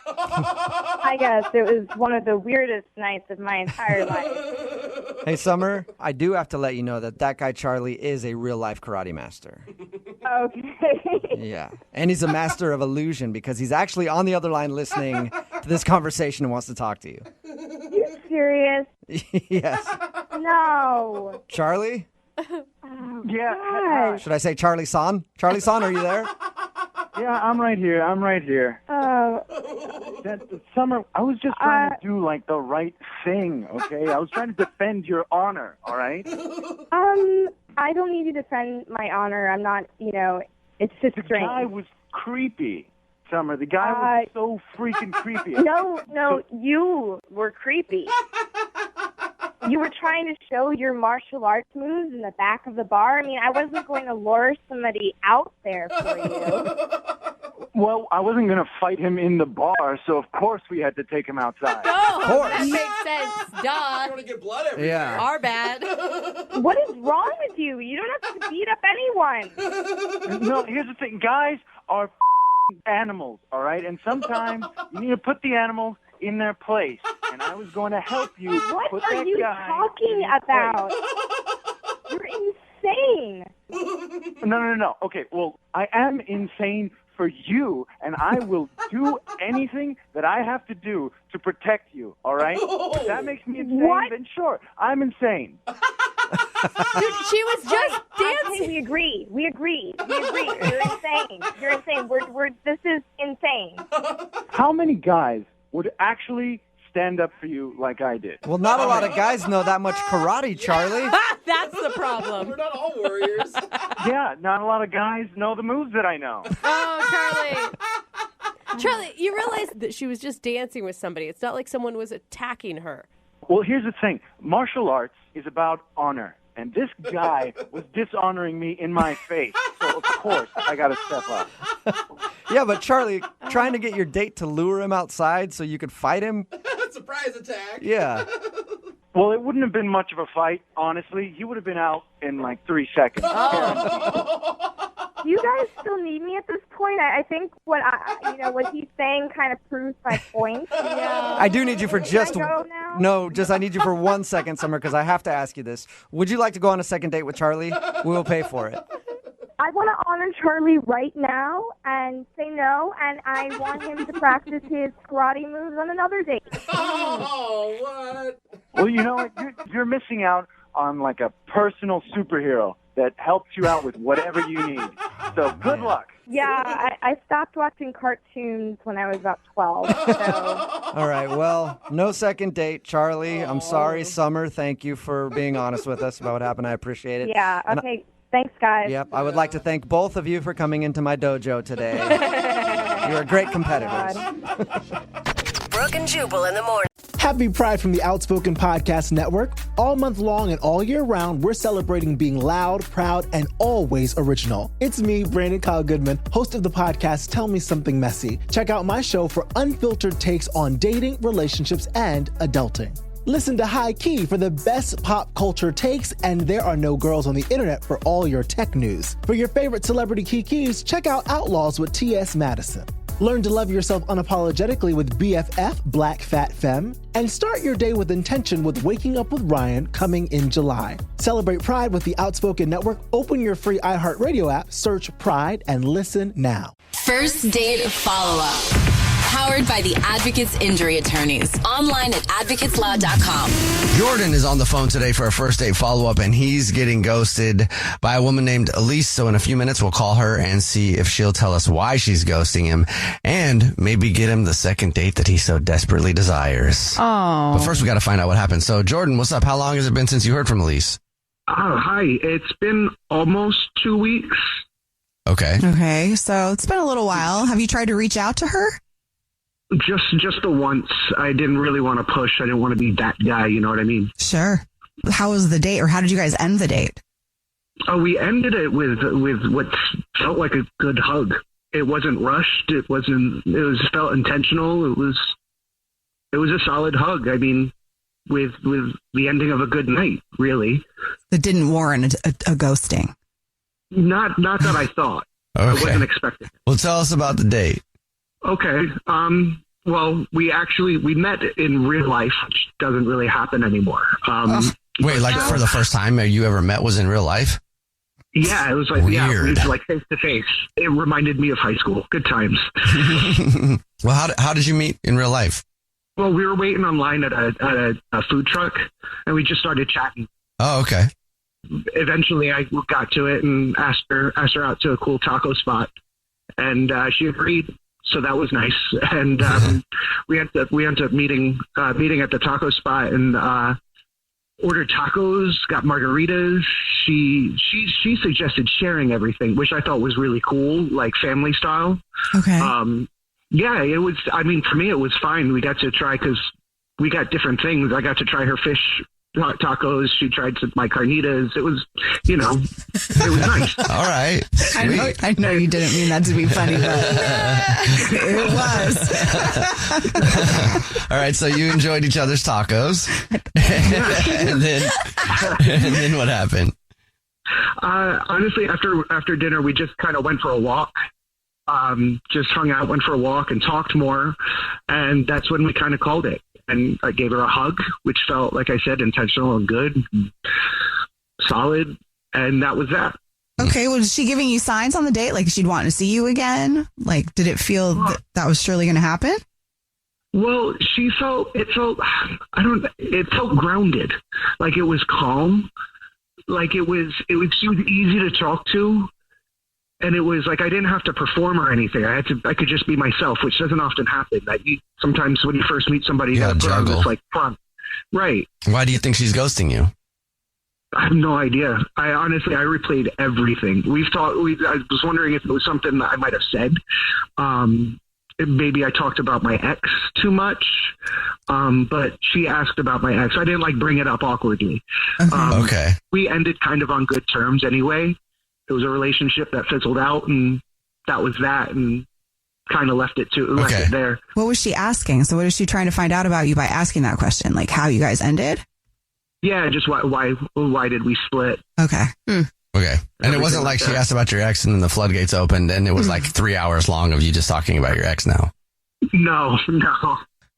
I guess it was one of the weirdest nights of my entire life. Hey, Summer, I do have to let you know that guy Charlie is a real-life karate master. Okay. Yeah, and he's a master of illusion because he's actually on the other line listening to this conversation and wants to talk to you. You serious? Yes. No. Charlie? Yeah. God. Should I say Charlie-san? Charlie-san, are you there? Yeah, I'm right here. Summer, I was just trying to do the right thing, okay? I was trying to defend your honor, all right? I don't need to defend my honor. I'm not, it's just The strange. guy was creepy, Summer. The guy was so freaking creepy. No, you were creepy. You were trying to show your martial arts moves in the back of the bar. I mean, I wasn't going to lure somebody out there for you. Well, I wasn't going to fight him in the bar, so of course we had to take him outside. Oh, that makes sense. Duh. You want to get blood everywhere. Yeah. Our bad. What is wrong with you? You don't have to beat up anyone. No, here's the thing. Guys are animals, all right? And sometimes you need to put the animals in their place. And I was going to help you What put are that you guy talking in his about? You're insane. place. No. Okay, well, I am insane for you, and I will do anything that I have to do to protect you, all right? If that makes me insane, What? then sure, I'm insane. Dude, she was just dancing. Okay, we agree. You're insane. You're insane. This is insane. How many guys would actually stand up for you like I did? Well, not a lot of guys know that much karate, Charlie. That's the problem. We're not all warriors. Yeah, not a lot of guys know the moves that I know. Oh, Charlie. Charlie, you realize that she was just dancing with somebody. It's not like someone was attacking her. Well, here's the thing. Martial arts is about honor. And this guy was dishonoring me in my face. So, of course, I got to step up. Yeah, but Charlie, trying to get your date to lure him outside so you could fight him? Surprise attack. Yeah. Well, it wouldn't have been much of a fight, honestly. He would have been out in 3 seconds. Do you guys still need me at this point? I think what he's saying kind of proves my point. Yeah. I do need you for just... Can I go now? No, I need you for 1 second, Summer, because I have to ask you this. Would you like to go on a second date with Charlie? We will pay for it. I want to honor Charlie right now and say no, and I want him to practice his karate moves on another date. Oh, what? Well, you know what? You're missing out on a personal superhero that helps you out with whatever you need. So good luck. Yeah, I stopped watching cartoons when I was about 12. So. All right, well, no second date, Charlie. I'm sorry, Summer. Thank you for being honest with us about what happened. I appreciate it. Yeah, okay. Thanks, guys. Yep, I would like to thank both of you for coming into my dojo today. You are great competitors. Brooke and Jubal in the morning. Happy Pride from the Outspoken Podcast Network. All month long and all year round, we're celebrating being loud, proud, and always original. It's me, Brandon Kyle Goodman, host of the podcast Tell Me Something Messy. Check out my show for unfiltered takes on dating, relationships, and adulting. Listen to High Key for the best pop culture takes, and There Are No Girls on the Internet for all your tech news. For your favorite celebrity kikis, check out Outlaws with T.S. Madison. Learn to love yourself unapologetically with BFF, Black Fat Femme. And start your day with intention with Waking Up with Ryan, coming in July. Celebrate Pride with the Outspoken Network. Open your free iHeartRadio app, search Pride, and listen now. First Date Follow-Up. Powered by the Advocates Injury Attorneys. Online at advocateslaw.com. Jordan is on the phone today for a first date follow-up, and he's getting ghosted by a woman named Elise. So in a few minutes, we'll call her and see if she'll tell us why she's ghosting him and maybe get him the second date that he so desperately desires. Oh. But first, we got to find out what happened. So, Jordan, what's up? How long has it been since you heard from Elise? Oh, hi. It's been almost 2 weeks. Okay. Okay, so it's been a little while. Have you tried to reach out to her? Just the once. I didn't really want to push. I didn't want to be that guy. You know what I mean? Sure. How was the date, or how did you guys end the date? Oh, we ended it with what felt like a good hug. It wasn't rushed. It felt intentional. It was a solid hug. I mean, with the ending of a good night, really. That didn't warrant a ghosting. Not that I thought. Okay. I wasn't expecting it. Well, tell us about the date. Okay. Well, we met in real life, which doesn't really happen anymore. Wait, like for the first time you ever met was in real life? Yeah, it was like, Weird. It was like face to face. It reminded me of high school. Good times. Well, how did you meet in real life? Well, we were waiting online at a food truck, and we just started chatting. Oh, okay. Eventually, I got to it and asked her out to a cool taco spot, and she agreed. So that was nice. And we ended up meeting at the taco spot and ordered tacos, got margaritas. She suggested sharing everything, which I thought was really cool, like family style. Okay. Yeah, it was. I mean, for me, it was fine. We got to try because we got different things. I got to try her fish tacos. She tried my carnitas. It was, it was nice. All right. I know you didn't mean that to be funny, but it was. All right. So you enjoyed each other's tacos. and then what happened? Honestly, after dinner, we just kind of went for a walk. Just hung out, went for a walk and talked more. And that's when we kind of called it. And I gave her a hug, which felt, like I said, intentional and good, and solid. And that was that. Okay. Was she giving you signs on the date? Like she'd want to see you again? Like, did it feel that was surely going to happen? Well, it felt grounded. Like it was calm. Like she was easy to talk to. And it was like I didn't have to perform or anything. I could just be myself, which doesn't often happen. Sometimes when you first meet somebody, you gotta put on this like front. Right. Why do you think she's ghosting you? I have no idea. I replayed everything. I was wondering if it was something that I might have said. Maybe I talked about my ex too much. But she asked about my ex. I didn't bring it up awkwardly. Okay. We ended kind of on good terms anyway. It was a relationship that fizzled out, and that was that, and kind of left it there. What was she asking? So what is she trying to find out about you by asking that question? Like how you guys ended? Yeah, just why did we split? Okay. Okay. And it wasn't like she asked about your ex and then the floodgates opened and it was like 3 hours long of you just talking about your ex now. No.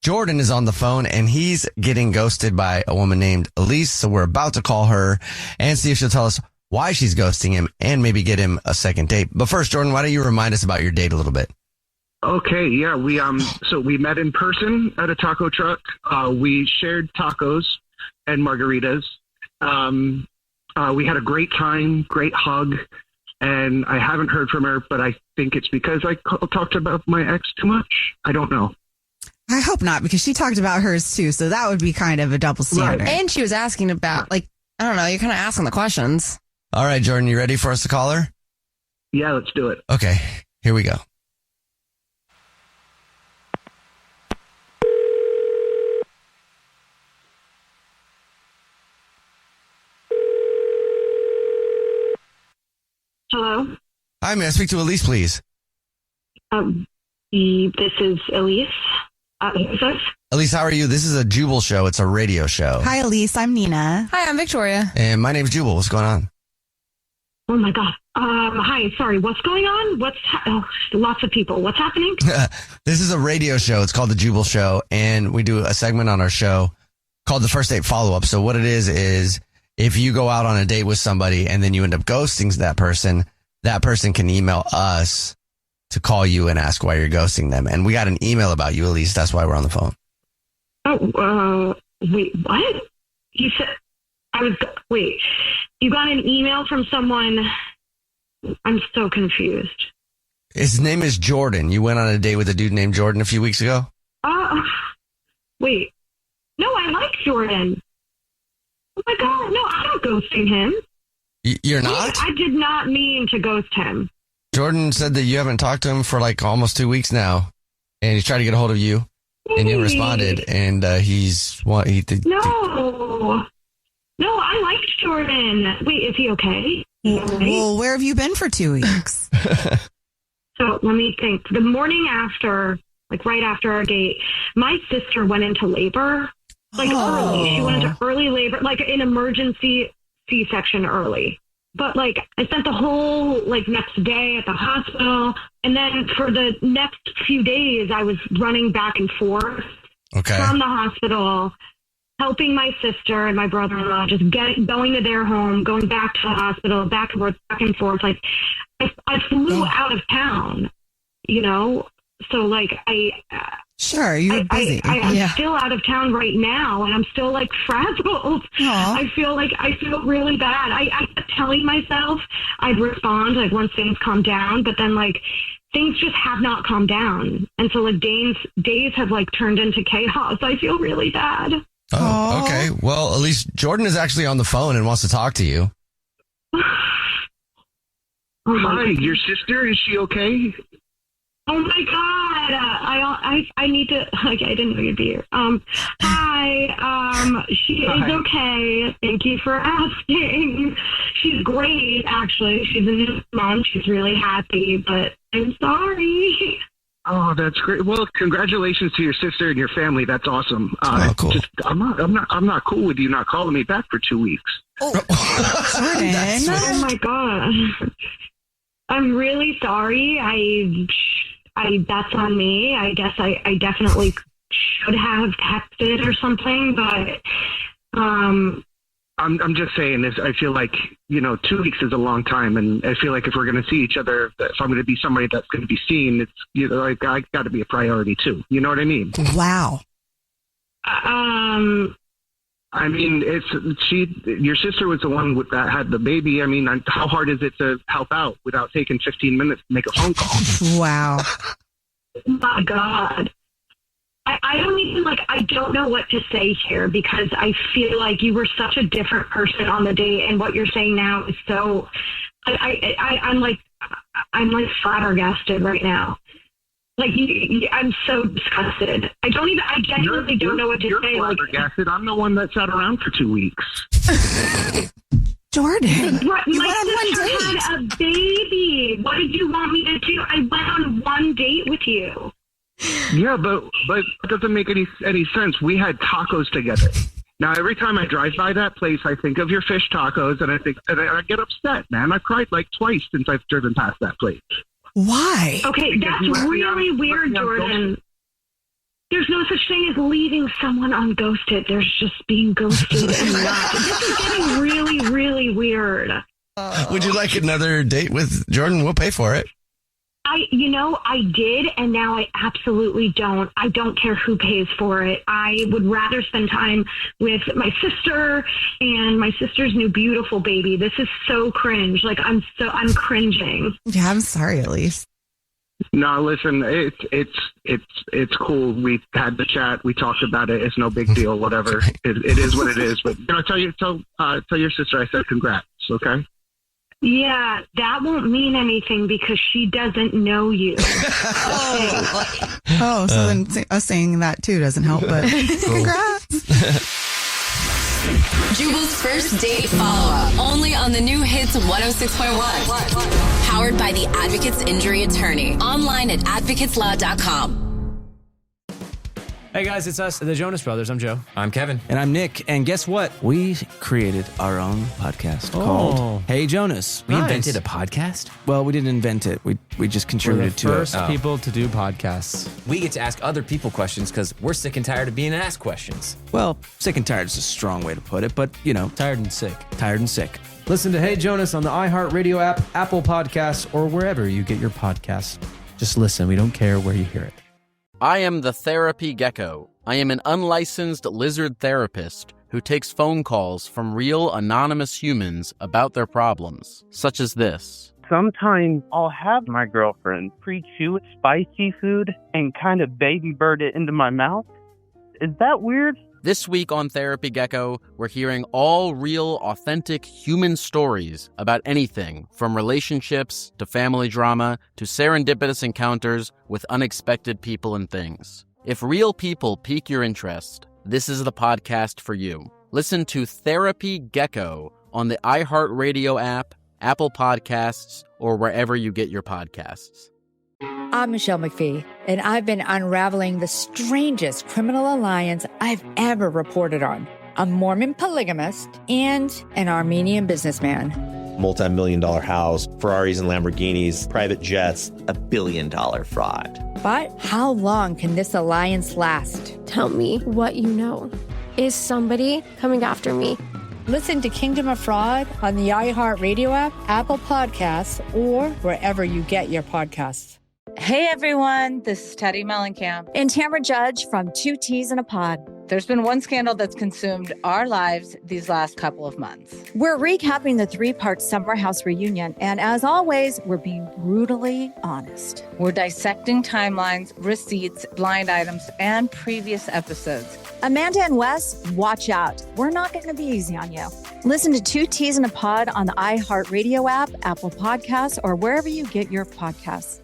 Jordan is on the phone and he's getting ghosted by a woman named Elise. So we're about to call her and see if she'll tell us why she's ghosting him and maybe get him a second date. But first, Jordan, why don't you remind us about your date a little bit? Okay, yeah, we met in person at a taco truck. We shared tacos and margaritas. We had a great time, great hug, and I haven't heard from her, but I think it's because I talked about my ex too much. I don't know. I hope not, because she talked about hers too, so that would be kind of a double standard. Right. And she was asking about, I don't know, you're kind of asking the questions. All right, Jordan, you ready for us to call her? Yeah, let's do it. Okay, here we go. Hi, may I speak to Elise, please? This is Elise. Who's this? Elise, how are you? This is a Jubal show. It's a radio show. Hi, Elise. I'm Nina. Hi, I'm Victoria. And my name's Jubal. What's going on? Oh my God. Hi. Sorry. What's going on? Lots of people. What's happening? This is a radio show. It's called the Jubal Show, and we do a segment on our show called the First Date Follow-Up. So what it is if you go out on a date with somebody and then you end up ghosting that person can email us to call you and ask why you're ghosting them. And we got an email about you, Elise. That's why we're on the phone. Oh, wait, what? You said, you got an email from someone? I'm so confused. His name is Jordan. You went on a date with a dude named Jordan a few weeks ago? Wait. No, I like Jordan. Oh my God, no, I'm not ghosting him. You're not? I did not mean to ghost him. Jordan said that you haven't talked to him for like almost 2 weeks now, and he's trying to get a hold of you, and you responded, and No, I liked Jordan. Wait, is he okay? Well, where have you been for 2 weeks? So let me think. The morning after, like right after our date, my sister went into labor, early. She went into early labor, like an emergency C-section early. But I spent the whole next day at the hospital, and then for the next few days, I was running back and forth from the hospital, helping my sister and my brother-in-law, just going to their home, going back to the hospital, back and forth. I flew out of town, so Sure, you were busy. I'm still out of town right now, and I'm still frazzled. I feel really bad. I kept telling myself I'd respond once things calm down, but then things just have not calmed down, and so days have turned into chaos. I feel really bad. Oh, okay. Well, at least Jordan is actually on the phone and wants to talk to you. Hi, your sister, is she okay? Oh my God! I need to. I didn't know you'd be here. Hi. She is okay. Thank you for asking. She's great, actually. She's a new mom. She's really happy, but I'm sorry. Oh, that's great. Well, congratulations to your sister and your family. That's awesome. Cool. I'm not cool with you not calling me back for 2 weeks. Oh, Oh my God. I'm really sorry. That's on me. I guess I definitely should have texted or something, but I'm just saying this. I feel like 2 weeks is a long time, and I feel like if we're going to see each other, if I'm going to be somebody that's going to be seen, it's I got to be a priority too. You know what I mean? Wow. I mean, your sister was the one that had the baby. I mean, how hard is it to help out without taking 15 minutes to make a phone call? Wow. Oh my God. I don't even I don't know what to say here, because I feel like you were such a different person on the date, and what you're saying now is so, I'm flabbergasted right now. I'm so disgusted. I genuinely don't know what to say. Flabbergasted. I'm the one that sat around for 2 weeks. Jordan, my sister had a baby. What did you want me to do? I went on one date with you. Yeah, but it doesn't make any sense. We had tacos together. Now, every time I drive by that place, I think of your fish tacos, and I get upset, man. I've cried twice since I've driven past that place. Why? Okay, that's really weird, Jordan. There's no such thing as leaving someone unghosted. There's just being ghosted and not. This is getting really, really weird. Would you like another date with Jordan? We'll pay for it. I did, and now I absolutely don't. I don't care who pays for it. I would rather spend time with my sister and my sister's new beautiful baby. This is so cringe. I'm cringing. Yeah, I'm sorry, Elise. No, listen, it's cool. We had the chat. We talked about it. It's no big deal. Whatever. It is what it is. But tell your sister I said congrats. Okay. Yeah, that won't mean anything because she doesn't know you. So then us saying that too doesn't help, but congrats. Jubal's first date follow-up, only on the new hits 106.1. Powered by the Advocates Injury Attorney. Online at advocateslaw.com. Hey guys, it's us, the Jonas Brothers. I'm Joe. I'm Kevin. And I'm Nick. And guess what? We created our own podcast called Hey Jonas. We invented a podcast? Well, we didn't invent it. We just contributed to it. First people to do podcasts. We get to ask other people questions because we're sick and tired of being asked questions. Well, sick and tired is a strong way to put it, but you know, Tired and sick. tired and sick. Listen to Hey Jonas on the iHeartRadio app, Apple Podcasts, or wherever you get your podcasts. Just listen. We don't care where you hear it. I am the Therapy Gecko. I am an unlicensed lizard therapist who takes phone calls from real anonymous humans about their problems, such as this. Sometimes I'll have my girlfriend pre-chew spicy food and kind of baby bird it into my mouth. Is that weird? This week on Therapy Gecko, we're hearing all real, authentic human stories about anything from relationships to family drama to serendipitous encounters with unexpected people and things. If real people pique your interest, this is the podcast for you. Listen to Therapy Gecko on the iHeartRadio app, Apple Podcasts, or wherever you get your podcasts. I'm Michelle McPhee, and I've been unraveling the strangest criminal alliance I've ever reported on. A Mormon polygamist and an Armenian businessman. Multi-million-dollar house, Ferraris and Lamborghinis, private jets, $1 billion fraud. But how long can this alliance last? Tell me what you know. Is somebody coming after me? Listen to Kingdom of Fraud on the iHeartRadio app, Apple Podcasts, or wherever you get your podcasts. Hey everyone, this is Teddy Mellencamp and Tamara Judge from Two Teas in a Pod. There's been one scandal that's consumed our lives these last couple of months. We're recapping the 3-part Summer House reunion, and as always, we're being brutally honest. We're dissecting timelines, receipts, blind items, and previous episodes. Amanda and Wes, watch out. We're not going to be easy on you. Listen to Two Teas in a Pod on the iHeartRadio app, Apple Podcasts, or wherever you get your podcasts.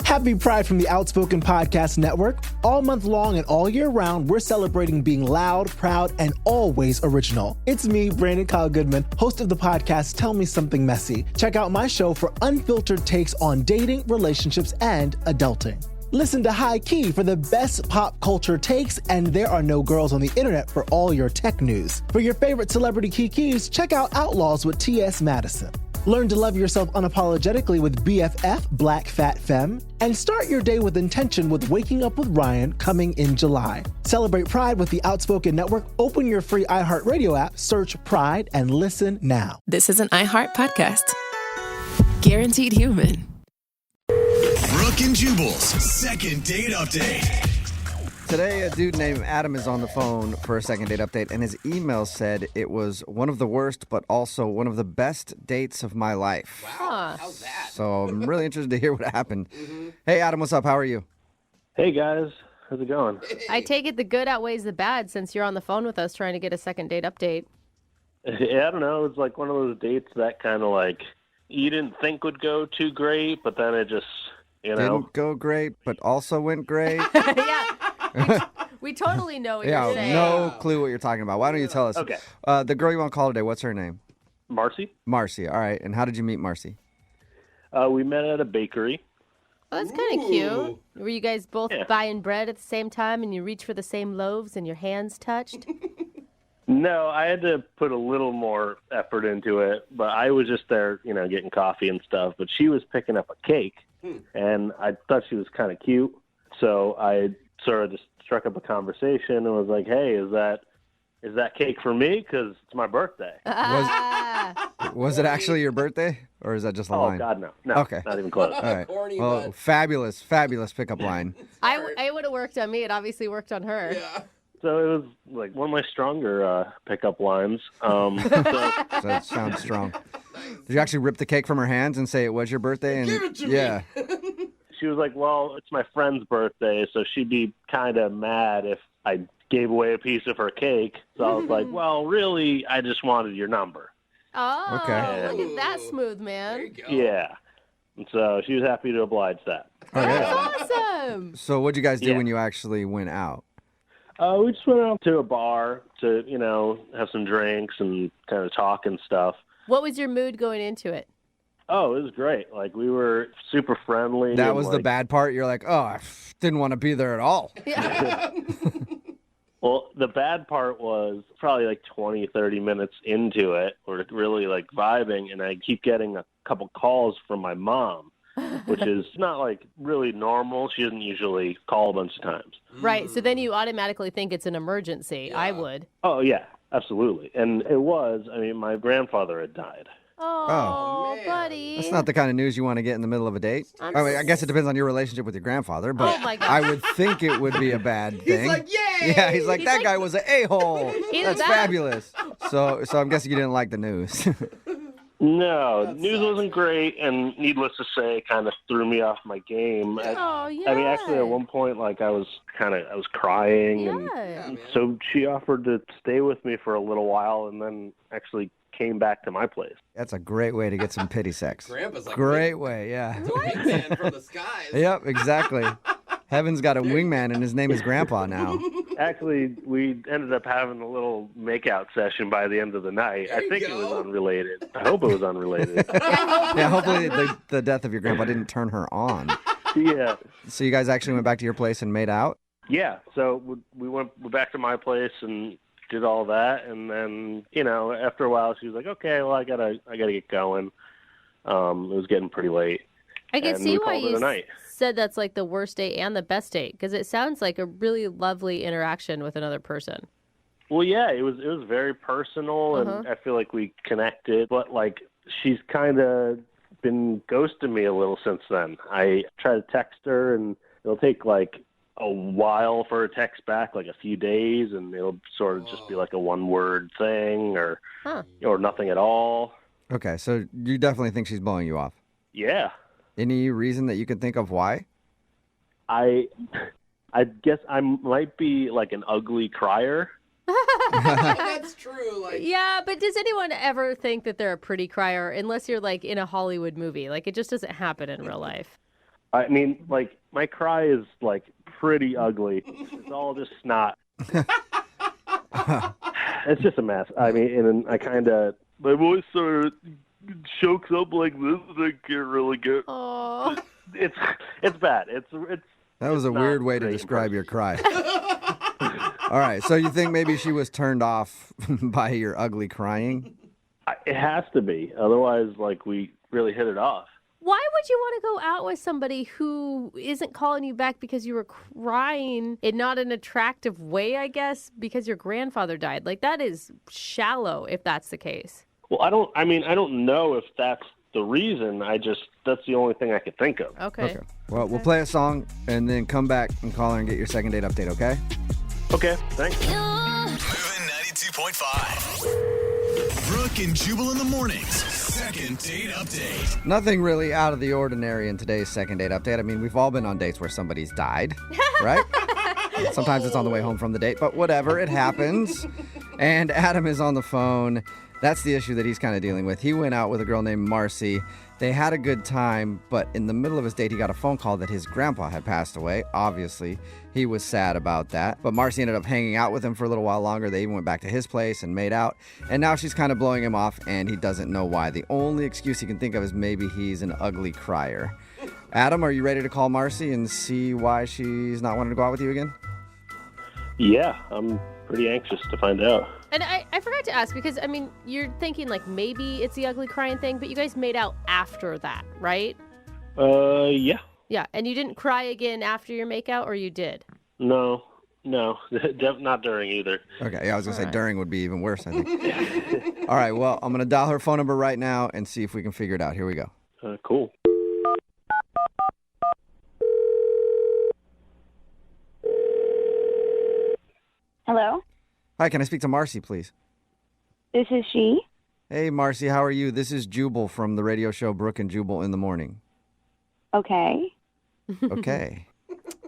Happy Pride from the Outspoken Podcast Network. All month long and all year round, we're celebrating being loud, proud, and always original. It's me, Brandon Kyle Goodman, host of the podcast Tell Me Something Messy. Check out my show for unfiltered takes on dating, relationships, and adulting. Listen to High Key for the best pop culture takes, and there are no girls on the internet for all your tech news. For your favorite celebrity kikis, check out Outlaws with T.S. Madison. Learn to love yourself unapologetically with BFF, Black Fat Femme. And start your day with intention with Waking Up with Ryan coming in July. Celebrate Pride with the Outspoken Network. Open your free iHeartRadio app, search Pride, and listen now. This is an iHeart podcast. Guaranteed human. Brooke and Jubal's second date update. Today, a dude named Adam is on the phone for a second date update, and his email said it was one of the worst, but also one of the best dates of my life. Wow. How's that? So I'm really interested to hear what happened. Hey, Adam, what's up? How are you? Hey, guys. How's it going? I take it the good outweighs the bad since you're on the phone with us trying to get a second date update. Yeah, I don't know. It's like one of those dates that kind of like you didn't think would go too great, but then it just, Didn't go great, but also went great. We totally know what Yeah, you're saying. no clue what you're talking about. Why don't you tell us? Okay. The girl you want to call today, what's her name? Marcy. Marcy, all right. And how did you meet Marcy? We met at a bakery. Oh, that's kind of cute. Were you guys both buying bread at the same time and you reach for the same loaves and your hands touched? No, I had to put a little more effort into it, but I was just there, getting coffee and stuff. But she was picking up a cake, and I thought she was kind of cute. So I sort of just struck up a conversation and was like, hey, is that cake for me? Because it's my birthday. Was it actually your birthday, or is that just a line? Oh, God, no. No, okay. Not even close. All right. Well, fabulous pickup line. It would have worked on me. It obviously worked on her. Yeah. So it was like one of my stronger pickup lines. So that sounds strong. Did you actually rip the cake from her hands and say it was your birthday? And Give it to me. She was like, well, it's my friend's birthday, so she'd be kind of mad if I gave away a piece of her cake. So I was like, well, really, I just wanted your number. Oh, Okay. Look at that smooth man. Yeah. And so she was happy to oblige that. That's awesome. So what'd you guys do Yeah. when you actually went out? We just went out to a bar to, have some drinks and kind of talk and stuff. What was your mood going into it? Oh, it was great. Like, we were super friendly. That and, was the like, bad part? You're like, oh, I didn't want to be there at all. Well, the bad part was probably like 20, 30 minutes into it. We're really like vibing, and I keep getting a couple calls from my mom, which is not like really normal. She doesn't usually call a bunch of times. Right. So then you automatically think it's an emergency. I would. Oh, yeah, absolutely. And it was, I mean, my grandfather had died. Oh, buddy. That's not the kind of news you want to get in the middle of a date. I mean, I guess it depends on your relationship with your grandfather, but Oh, my God. I would think it would be a bad thing. He's like, yay! Yeah, he's like, that guy was an a-hole. Either That's that- fabulous. So I'm guessing you didn't like the news. No, news wasn't great, and needless to say, kind of threw me off my game. I mean, actually, at one point, like, I was crying, and so she offered to stay with me for a little while, and then actually came back to my place. That's a great way to get some pity sex. Grandpa's like, great way, yeah. wingman from the skies. Yep, exactly. Heaven's got a wingman, and his name is Grandpa now. Actually, we ended up having a little makeout session by the end of the night. I think it was unrelated. I hope it was unrelated. Yeah, hopefully the death of your grandpa didn't turn her on. Yeah. So you guys actually went back to your place and made out? Yeah, so we went back to my place and did all that, and then, you know, after a while, she was like, "Okay, well, I gotta get going." It was getting pretty late. I can and see we why called it you a night. said that's like the worst date and the best date, because it sounds like a really lovely interaction with another person. Well, yeah, it was very personal, and I feel like we connected. But like, she's kind of been ghosting me a little since then. I try to text her, and it'll take like a while for a text back, like a few days, and it'll sort of just be like a one-word thing, or nothing at all. Okay, so you definitely think she's blowing you off? Yeah. Any reason that you can think of why? I guess I might be like an ugly crier. That's true. Like, Yeah, but does anyone ever think that they're a pretty crier unless you're like in a Hollywood movie? Like, it just doesn't happen in real life. I mean, like, my cry is like pretty ugly. It's all just snot. It's just a mess. I mean, and I kind of, my voice sort of chokes up like this, and I can't really get. Oh, it's bad. It's. That was a weird way to describe your cry. All right, so you think maybe she was turned off by your ugly crying? It has to be. Otherwise, like, we really hit it off. why would you want to go out with somebody who isn't calling you back because you were crying in not an attractive way, I guess, because your grandfather died? Like, that is shallow if that's the case. Well, I don't know if that's the reason. That's the only thing I could think of. Okay. Well, we'll play a song and then come back and call her and get your second date update, okay? Okay, thanks. Moving 92.5. Brooke and Jubal in the mornings. Second date update. Nothing really out of the ordinary in today's second date update. I mean, we've all been on dates where somebody's died, right? Sometimes it's on the way home from the date, but whatever, it happens. And Adam is on the phone. That's the issue that he's kind of dealing with. He went out with a girl named Marcy. They had a good time, but in the middle of his date, he got a phone call that his grandpa had passed away. Obviously, he was sad about that. But Marcy ended up hanging out with him for a little while longer. They even went back to his place and made out. And now she's kind of blowing him off, and he doesn't know why. The only excuse he can think of is maybe he's an ugly crier. Adam, are you ready to call Marcy and see why she's not wanting to go out with you again? Yeah, I'm pretty anxious to find out. And I forgot to ask because, I mean, you're thinking like maybe it's the ugly crying thing, but you guys made out after that, right? Yeah. Yeah, and you didn't cry again after your makeout, or you did? No, not during either. Okay, yeah, I was going to say during would be even worse, I think. All right, well, I'm going to dial her phone number right now and see if we can figure it out. Here we go. Cool. Hello? Hi, can I speak to Marcy, please? This is she. Hey, Marcy, how are you? This is Jubal from the radio show Brooke and Jubal in the Morning. Okay. Okay.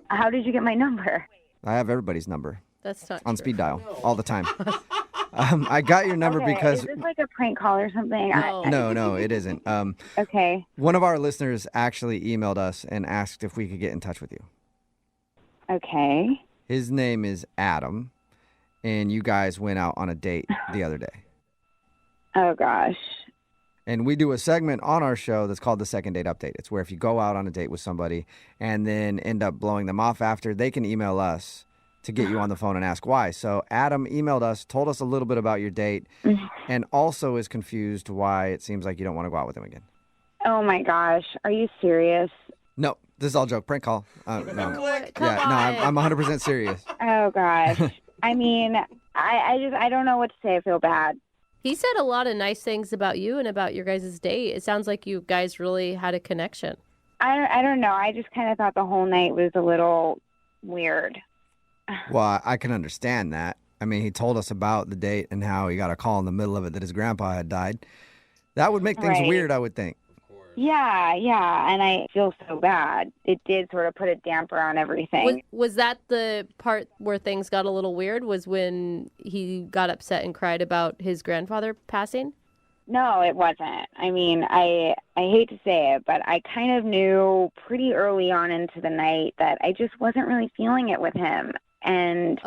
How did you get my number? I have everybody's number. That's not on true. speed dial all the time. I got your number Okay, because... Is this like a prank call or something? No, it isn't. Okay. One of our listeners actually emailed us and asked if we could get in touch with you. Okay. His name is Adam, and you guys went out on a date the other day. Oh, gosh. And we do a segment on our show that's called the Second Date Update. It's where if you go out on a date with somebody and then end up blowing them off after, they can email us to get you on the phone and ask why. So Adam emailed us, told us a little bit about your date, and also is confused why it seems like you don't want to go out with him again. Oh my gosh, are you serious? No, this is all joke. Prank call. No. I'm 100% serious. Oh gosh. I mean, I don't know what to say. I feel bad. He said a lot of nice things about you and about your guys' date. It sounds like you guys really had a connection. I don't know. I just kind of thought the whole night was a little weird. Well, I can understand that. I mean, he told us about the date and how he got a call in the middle of it that his grandpa had died. That would make things weird, I would think. Yeah, and I feel so bad. It did sort of put a damper on everything. Was that the part where things got a little weird, was when he got upset and cried about his grandfather passing? No, it wasn't. I mean, I hate to say it, but I kind of knew pretty early on into the night that I just wasn't really feeling it with him. And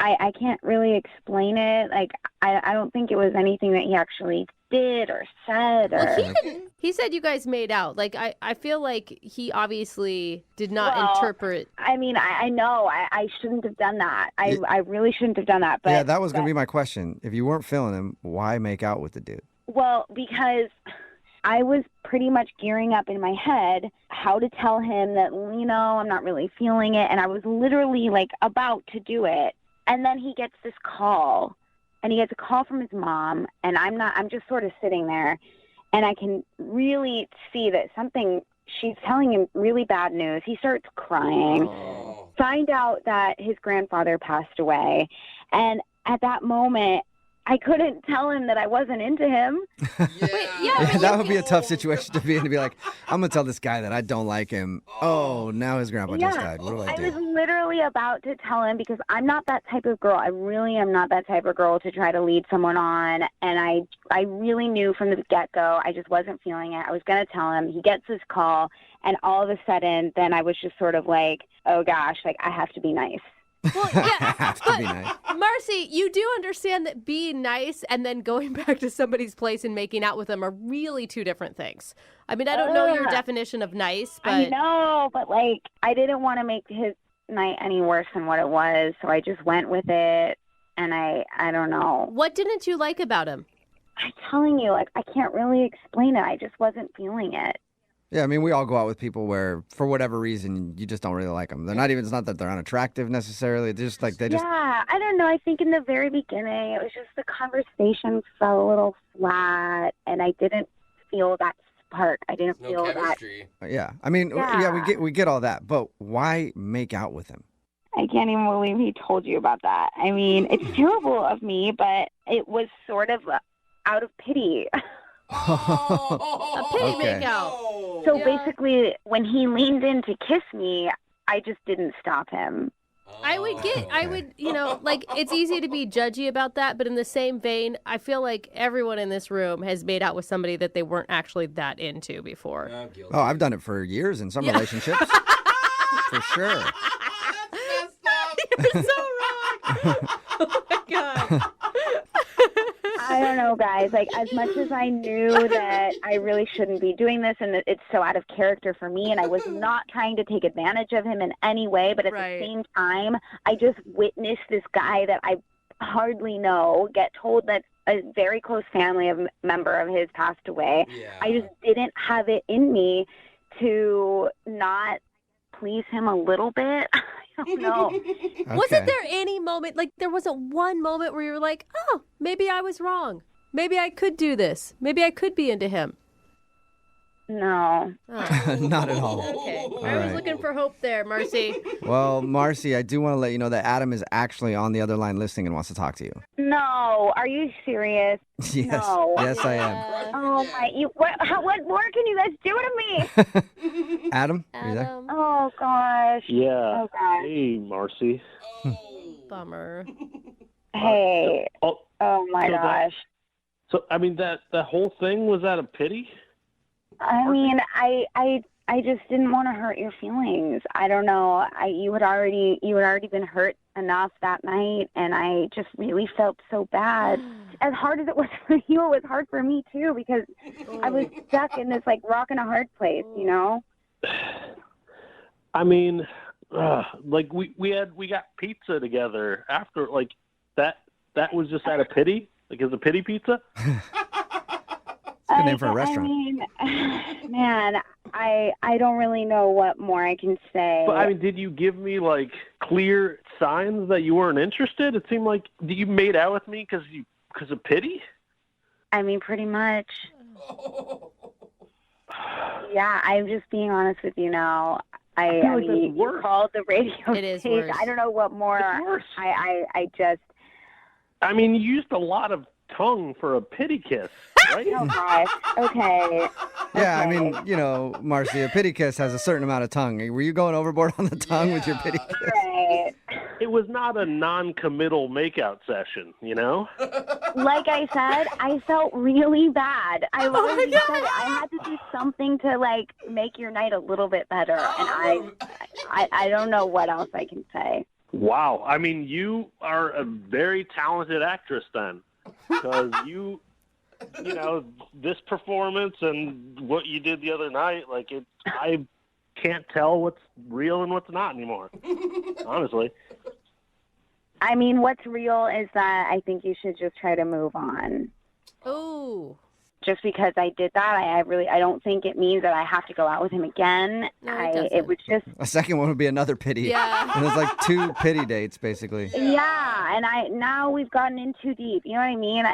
I can't really explain it. Like, I don't think it was anything that he actually did or said. Well, he said you guys made out. Like, I feel like he obviously did not interpret. I mean, I know I shouldn't have done that. I really shouldn't have done that. But yeah, that was going to be my question. If you weren't feeling him, why make out with the dude? Well, because I was pretty much gearing up in my head how to tell him that, I'm not really feeling it. And I was literally like about to do it. And then he gets this call, and he gets a call from his mom, and I'm just sort of sitting there, and I can really see that she's telling him really bad news. He starts crying, find out that his grandfather passed away. And at that moment, I couldn't tell him that I wasn't into him. That would be a tough situation to be in, to be like, I'm going to tell this guy that I don't like him. Oh, now his grandpa just died. What do I do? I was literally about to tell him, because I'm not that type of girl. I really am not that type of girl to try to lead someone on. And I really knew from the get-go I just wasn't feeling it. I was going to tell him. He gets this call, and all of a sudden, then I was just sort of like, oh gosh, like I have to be nice. Well, yeah, but Marcy, you do understand that being nice and then going back to somebody's place and making out with them are really two different things. I mean, I don't know your definition of nice, but... I know, but like, I didn't want to make his night any worse than what it was, so I just went with it, and I don't know. What didn't you like about him? I'm telling you, like, I can't really explain it. I just wasn't feeling it. Yeah, I mean, we all go out with people where, for whatever reason, you just don't really like them. It's not that they're unattractive necessarily. They're just like, Yeah, I don't know. I think in the very beginning, it was just the conversation fell a little flat, and I didn't feel that spark. I didn't feel chemistry. Yeah, I mean, we get all that, but why make out with him? I can't even believe he told you about that. I mean, it's terrible of me, but it was sort of out of pity. A pity makeout. So basically, when he leaned in to kiss me, I just didn't stop him. I would, like, it's easy to be judgy about that, but in the same vein, I feel like everyone in this room has made out with somebody that they weren't actually that into before. Oh, I've done it for years in some relationships. For sure. You're so wrong. Oh my God. I don't know, guys. Like, as much as I knew that I really shouldn't be doing this and that it's so out of character for me, and I was not trying to take advantage of him in any way, but at the same time, I just witnessed this guy that I hardly know get told that a very close family member of his passed away. Yeah. I just didn't have it in me to not please him a little bit. I don't know. Okay. Wasn't there any moment, like there wasn't one moment where you were like, oh, maybe I was wrong. Maybe I could do this. Maybe I could be into him. No. Oh. Not at all. Okay. All I was right. looking for hope there, Marcy. Well, Marcy, I do want to let you know that Adam is actually on the other line listening and wants to talk to you. No. Are you serious? Yes. No. Yes, I am. Oh, my. What more can you guys do to me? Adam, are you there? Oh, gosh. Yeah. Oh, gosh. Hey, Marcy. Bummer. Hey. Oh, my gosh. So, I mean, that whole thing, was that a pity? I mean, I I just didn't want to hurt your feelings. I don't know. You had already been hurt enough that night, and I just really felt so bad. As hard as it was for you, it was hard for me too, because I was stuck in this like rock and a hard place, you know. I mean, like we got pizza together after, like that was just out of pity. Like, is a pity pizza? Good name for a restaurant. I mean, man, I don't really know what more I can say. But I mean, did you give me like clear signs that you weren't interested? It seemed like you made out with me because of pity. I mean, pretty much. Yeah, I'm just being honest with you now. I feel like mean, that's worse. You called the radio It is station. worse. I don't know what more. It's worse. I just. I mean, you used a lot of tongue for a pity kiss, right? Oh gosh. Okay. Yeah, I mean, you know, Marcy, a pity kiss has a certain amount of tongue. Were you going overboard on the tongue with your pity kiss? Right. It was not a non-committal makeout session, you know? Like I said, I felt really bad. I already said it. I had to do something to like make your night a little bit better, and I don't know what else I can say. Wow. I mean, you are a very talented actress then, because you know, this performance and what you did the other night, like I can't tell what's real and what's not anymore, honestly. I mean, what's real is that I think you should just try to move on. Oh. Just because I did that, I don't think it means that I have to go out with him again. No, it doesn't. It was just. A second one would be another pity. Yeah. And it's like 2 pity dates, basically. Yeah, and now we've gotten in too deep. You know what I mean?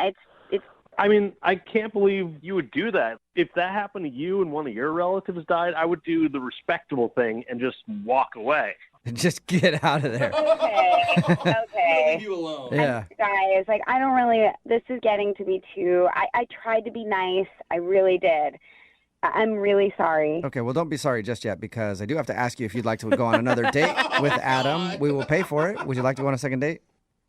It's. I mean, I can't believe you would do that. If that happened to you and one of your relatives died, I would do the respectable thing and just walk away. Just get out of there. Okay. Leave you alone. Yeah. Guys, like, I don't really. This is getting to be too. I tried to be nice. I really did. I'm really sorry. Okay, well, don't be sorry just yet, because I do have to ask you if you'd like to go on another date with Adam. We will pay for it. Would you like to go on a second date?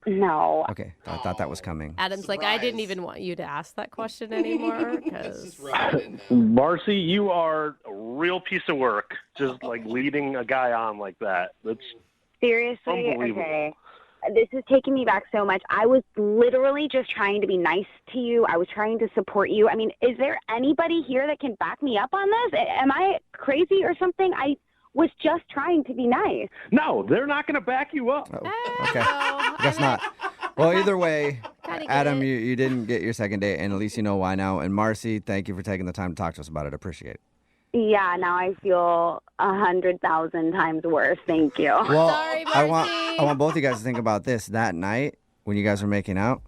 No. Okay, I thought that was coming. Adam's like, I didn't even want you to ask that question anymore. Because Marcy, you are a real piece of work, just like leading a guy on like that. That's Seriously? unbelievable. Okay. This is taking me back so much. I was literally just trying to be nice to you. I was trying to support you. I mean, is there anybody here that can back me up on this? Am I crazy or something? I was just trying to be nice. No, they're not going to back you up. Okay, guess not. Well, either way, Kinda get Adam, it. you didn't get your second date, and at least you know why now. And Marcy, thank you for taking the time to talk to us about it. Appreciate it. Yeah, now I feel 100,000 times worse. Thank you. Well, Sorry, I want both of you guys to think about this. That night when you guys were making out,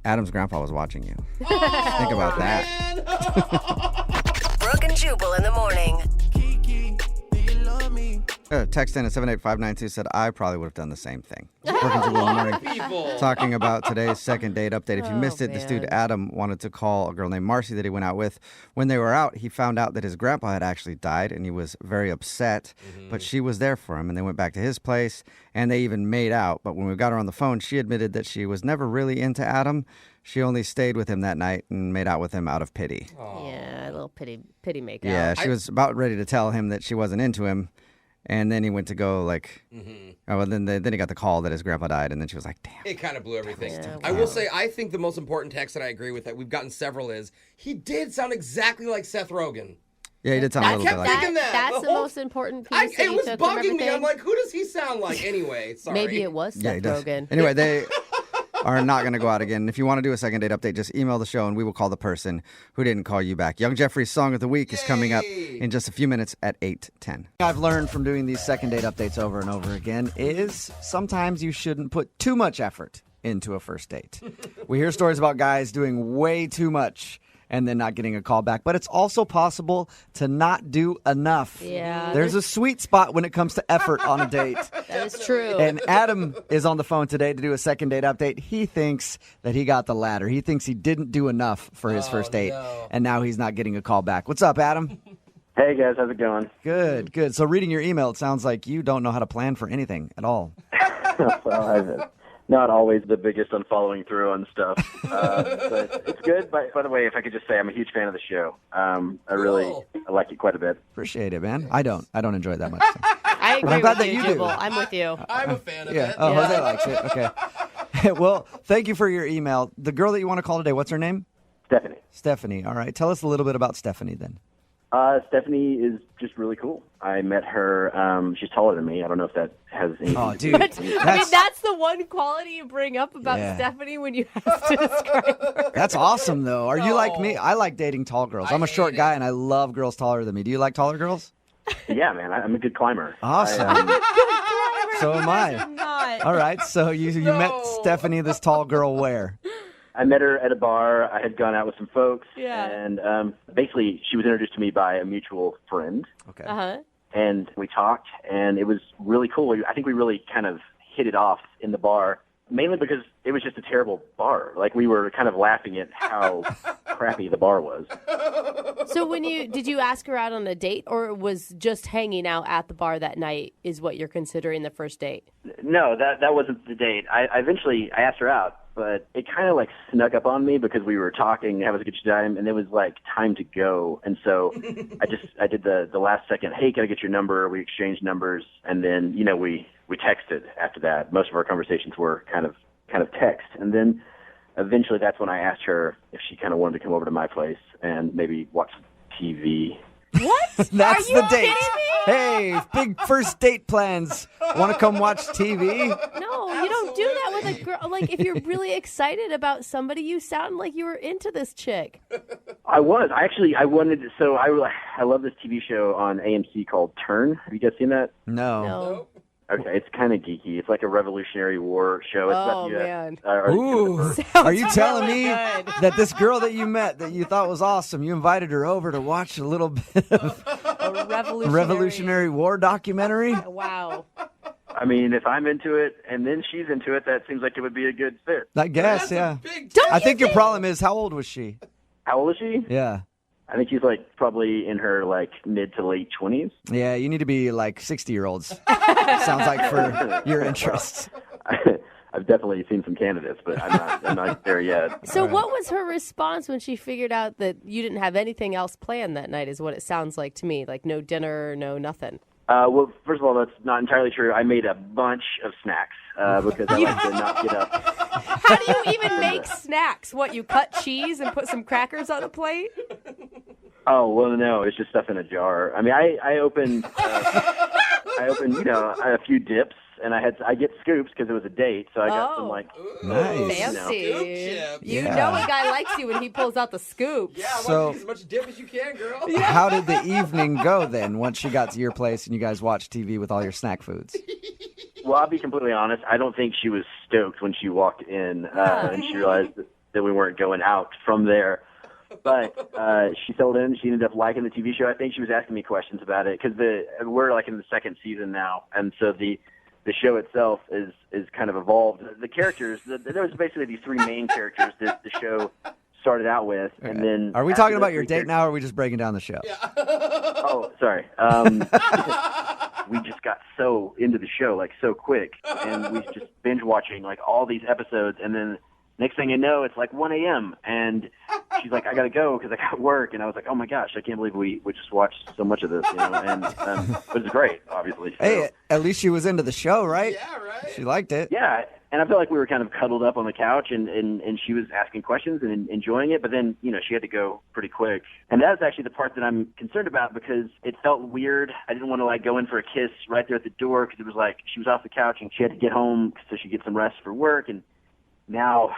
Adam's grandpa was watching you. Think about that. Brooke and Jubal in the morning. Text in at 78592 said, I probably would have done the same thing. Brooke and Jubal in the morning. Talking about today's second date update. If you missed it, this dude Adam wanted to call a girl named Marcy that he went out with. When they were out, he found out that his grandpa had actually died, and he was very upset. But she was there for him, and they went back to his place, and they even made out. But when we got her on the phone, she admitted that she was never really into Adam. She only stayed with him that night and made out with him out of pity. Yeah, a little pity makeout. Yeah, she was about ready to tell him that she wasn't into him. And then he went to go then he got the call that his grandpa died, and then she was like, damn. It kind of blew everything. Yeah, I will say, I think the most important text, and I agree with that, we've gotten several, is he did sound exactly like Seth Rogen. Yeah, he did sound a little bit like thinking that. That's the most important piece. It was bugging me. I'm like, who does he sound like anyway? Sorry. Maybe it was Seth Rogen. Anyway, they are not going to go out again. If you want to do a second date update, just email the show and we will call the person who didn't call you back. Young Jeffrey's Song of the Week is coming up in just a few minutes at 8:10. I've learned from doing these second date updates over and over again is sometimes you shouldn't put too much effort into a first date. We hear stories about guys doing way too much and then not getting a call back. But it's also possible to not do enough. Yeah. There's a sweet spot when it comes to effort on a date. That is true. And Adam is on the phone today to do a second date update. He thinks that he got the latter. He thinks he didn't do enough for his first date. No. And now he's not getting a call back. What's up, Adam? Hey, guys. How's it going? Good, good. So reading your email, it sounds like you don't know how to plan for anything at all. Well, Not always the biggest on following through on stuff, but it's good. By the way, if I could just say, I'm a huge fan of the show. I like it quite a bit. Appreciate it, man. I don't enjoy it that much. So. I agree I'm glad with that you, you do. Jubal. I'm with you. I'm a fan of Yeah. it. Oh, Jose likes it. Okay. Well, thank you for your email. The girl that you want to call today, what's her name? Stephanie. Stephanie. All right. Tell us a little bit about Stephanie then. Stephanie is just really cool. I met her. She's taller than me. I don't know if that has anything Oh, to do dude. with it. I mean, that's the one quality you bring up about Yeah. Stephanie when you have to describe her. That's awesome, though. Are you like me? I like dating tall girls. I'm a short guy, and I love girls taller than me. Do you like taller girls? Yeah, man. I'm a good climber. Awesome. So am I. All right. So you met Stephanie, this tall girl, where? I met her at a bar. I had gone out with some folks. Yeah. And basically, she was introduced to me by a mutual friend. Okay. Uh-huh. And we talked, and it was really cool. I think we really kind of hit it off in the bar, mainly because it was just a terrible bar. Like, we were kind of laughing at how crappy the bar was. So did you ask her out on a date, or was just hanging out at the bar that night is what you're considering the first date? No, that wasn't the date. I eventually asked her out, but it kind of like snuck up on me because we were talking, having a good time, and it was like time to go. And so I did the last second, hey, can I get your number? We exchanged numbers, and then, we texted after that. Most of our conversations were kind of text. And then eventually that's when I asked her if she kind of wanted to come over to my place and maybe watch TV. What? That's Are you the date. kidding me? Hey, big first date plans. Want to come watch TV? No, you don't do that with a girl. Like, if you're really excited about somebody, you sound like you were into this chick. I was. I wanted to, so I love this TV show on AMC called Turn. Have you guys seen that? No. Okay, it's kind of geeky. It's like a Revolutionary War show. It's about the, man. Ooh. Are you telling me that this girl that you met that you thought was awesome, you invited her over to watch a little bit of A Revolutionary War documentary? Wow. I mean, if I'm into it and then she's into it, that seems like it would be a good fit. I guess, yeah. I think your problem is, how old was she? How old is she? Yeah. I think she's like probably in her like mid to late 20s. Yeah, you need to be like 60-year-olds. Sounds like for your interests. I've definitely seen some candidates, but I'm not there yet. So what was her response when she figured out that you didn't have anything else planned that night, is what it sounds like to me? Like no dinner, no nothing. Well, first of all, that's not entirely true. I made a bunch of snacks because I like to not get up. How do you even make snacks? What, you cut cheese and put some crackers on a plate? Oh, well, no, it's just stuff in a jar. I mean, I opened a few dips, and I get scoops because it was a date, so I got some like nice. Fancy. You know a guy likes you when he pulls out the scoops. Yeah, So- as much dip as you can, girl. How did the evening go then once she got to your place and you guys watched TV with all your snack foods? Well, I'll be completely honest. I don't think she was stoked when she walked in and she realized that we weren't going out from there. But she settled in. She ended up liking the TV show. I think she was asking me questions about it because we're like in the second season now, and so the show itself is kind of evolved. The characters, there was basically these three main characters that the show started out with, and then Are we after talking those about your three date now, or are we just breaking down the show? Oh, sorry. We just got so into the show, like so quick, and we just binge watching like all these episodes, and then next thing you know, it's like 1 a.m. and she's like, I gotta go because I got work, and I was like, oh my gosh, I can't believe we just watched so much of this, and it was great, obviously. So, Hey, at least she was into the show, right? Yeah, right. She liked it. yeah, and I felt like we were kind of cuddled up on the couch, and she was asking questions and enjoying it, but then, she had to go pretty quick. And that was actually the part that I'm concerned about because it felt weird. I didn't want to, like, go in for a kiss right there at the door because it was like she was off the couch and she had to get home so she could get some rest for work, and now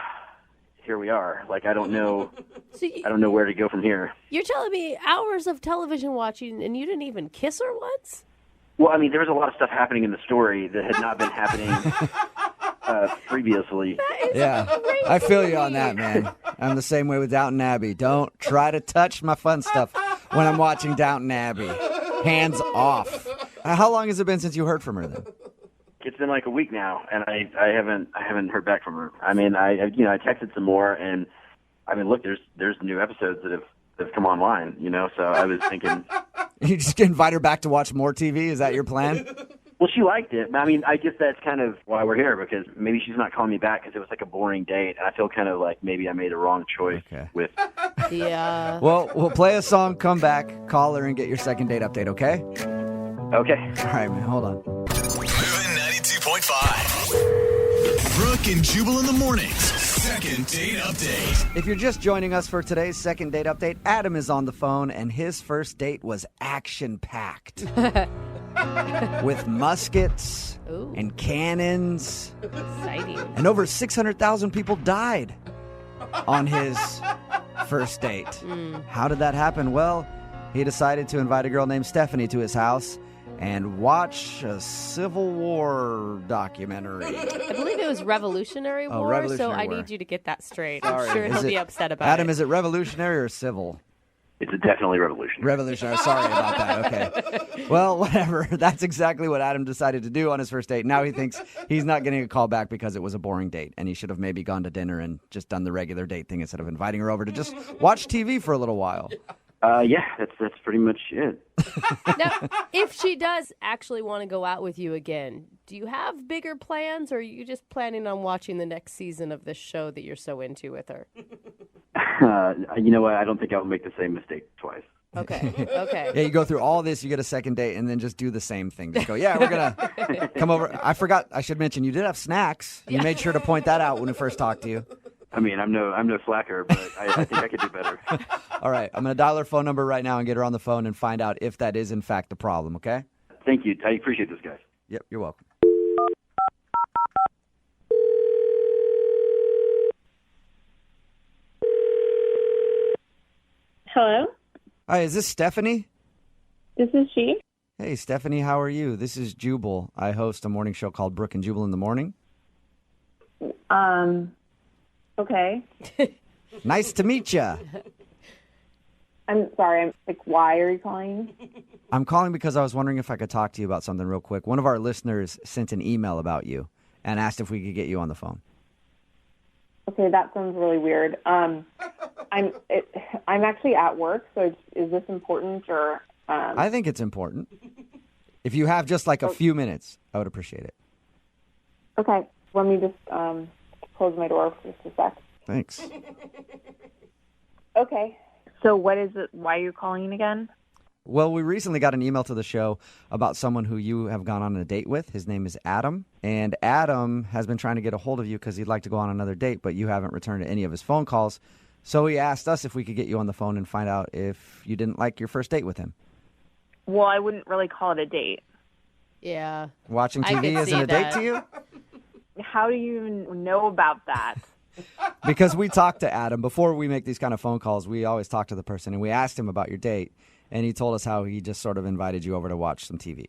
here we are. Like, I don't know where to go from here. You're telling me hours of television watching and you didn't even kiss her once? Well, I mean, there was a lot of stuff happening in the story that had not been happening previously. Yeah, I feel you on that, man. I'm the same way with Downton Abbey. Don't try to touch my fun stuff when I'm watching Downton Abbey. Hands off. How long has it been since you heard from her then? It's been like a week now, and I haven't heard back from her. I mean, I texted some more, and I mean, look, there's new episodes that have come online, so I was thinking. You just invite her back to watch more TV? Is that your plan? Well, she liked it. I mean, I guess that's kind of why we're here, because maybe she's not calling me back because it was like a boring date, and I feel kind of like maybe I made a wrong choice with. Yeah. Well, we'll play a song, come back, call her, and get your second date update, okay? Okay. All right, man, hold on. Moving 92.5. Brooke and Jubal in the mornings. Second date update. If you're just joining us for today's second date update, Adam is on the phone, and his first date was action-packed. With muskets and cannons. Exciting. And over 600,000 people died on his first date. How did that happen? Well, he decided to invite a girl named Stephanie to his house and watch a Civil War documentary. I believe it was Revolutionary War, Revolutionary so I War. need you to get that straight. Sorry. I'm sure Is he'll it- be upset about Adam, it. is it revolutionary or civil? It's definitely revolutionary. Revolutionary. Sorry about that. Okay. Well, whatever. That's exactly what Adam decided to do on his first date. Now he thinks he's not getting a call back because it was a boring date, and he should have maybe gone to dinner and just done the regular date thing instead of inviting her over to just watch TV for a little while. Yeah, that's pretty much it. Now, if she does actually want to go out with you again, do you have bigger plans, or are you just planning on watching the next season of this show that you're so into with her? You know what? I don't think I'll make the same mistake twice. Okay. Okay. Yeah, you go through all this, you get a second date, and then just do the same thing. Just go, yeah, we're going to come over. I forgot, I should mention, you did have snacks. You made sure to point that out when we first talked to you. I mean, I'm no slacker, but I think I could do better. All right, I'm going to dial her phone number right now and get her on the phone and find out if that is, in fact, the problem, okay? Thank you. I appreciate this, guys. Yep, you're welcome. Hello? Hi, is this Stephanie? This is she. Hey, Stephanie, how are you? This is Jubal. I host a morning show called Brooke and Jubal in the morning. Okay. Nice to meet you. I'm sorry. I'm like, why are you calling? I'm calling because I was wondering if I could talk to you about something real quick. One of our listeners sent an email about you and asked if we could get you on the phone. Okay, that sounds really weird. I'm actually at work, so is this important or? I think it's important. If you have just like a few minutes, I would appreciate it. Okay, let me just close my door for just a sec. Thanks. Okay. So what is it? Why are you calling again? Well, we recently got an email to the show about someone who you have gone on a date with. His name is Adam. And Adam has been trying to get a hold of you because he'd like to go on another date, but you haven't returned any of his phone calls. So he asked us if we could get you on the phone and find out if you didn't like your first date with him. Well, I wouldn't really call it a date. Yeah. Watching I TV could isn't see a date that. to you? How do you even know about that? Because we talked to Adam. Before we make these kind of phone calls, we always talk to the person, and we asked him about your date, and he told us how he just sort of invited you over to watch some TV.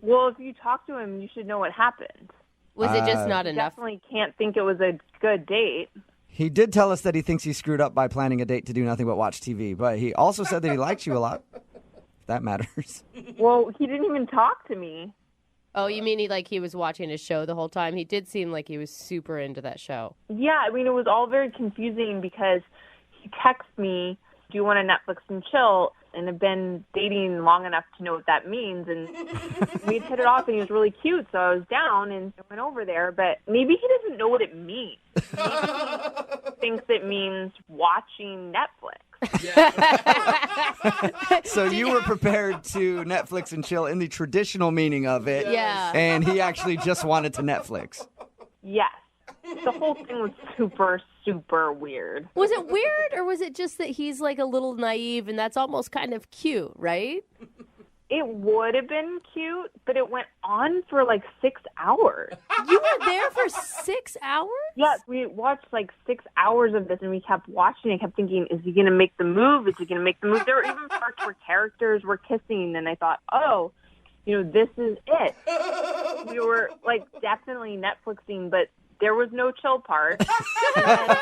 Well, if you talk to him, you should know what happened. Was it just not You enough? definitely can't think it was a good date. He did tell us that he thinks he screwed up by planning a date to do nothing but watch TV, but he also said that he likes you a lot. If that matters. Well, he didn't even talk to me. Oh, you mean he was watching his show the whole time? He did seem like he was super into that show. Yeah, I mean, it was all very confusing because he texted me, do you want to Netflix and chill? And I've been dating long enough to know what that means. And we'd hit it off, and he was really cute, so I was down and went over there. But maybe he doesn't know what it means. Maybe he thinks it means watching Netflix. So you were prepared to Netflix and chill in the traditional meaning of it. Yeah. And he actually just wanted to Netflix. Yes. The whole thing was super, super weird. Was it weird, or was it just that he's like a little naive and that's almost kind of cute, right? It would have been cute, but it went on for like 6 hours. You were there for 6 hours? Yes, we watched like 6 hours of this, and we kept watching. I kept thinking, is he going to make the move? Is he going to make the move? There were even parts where characters were kissing, and I thought, oh, this is it. We were like definitely Netflixing, but there was no chill part. And,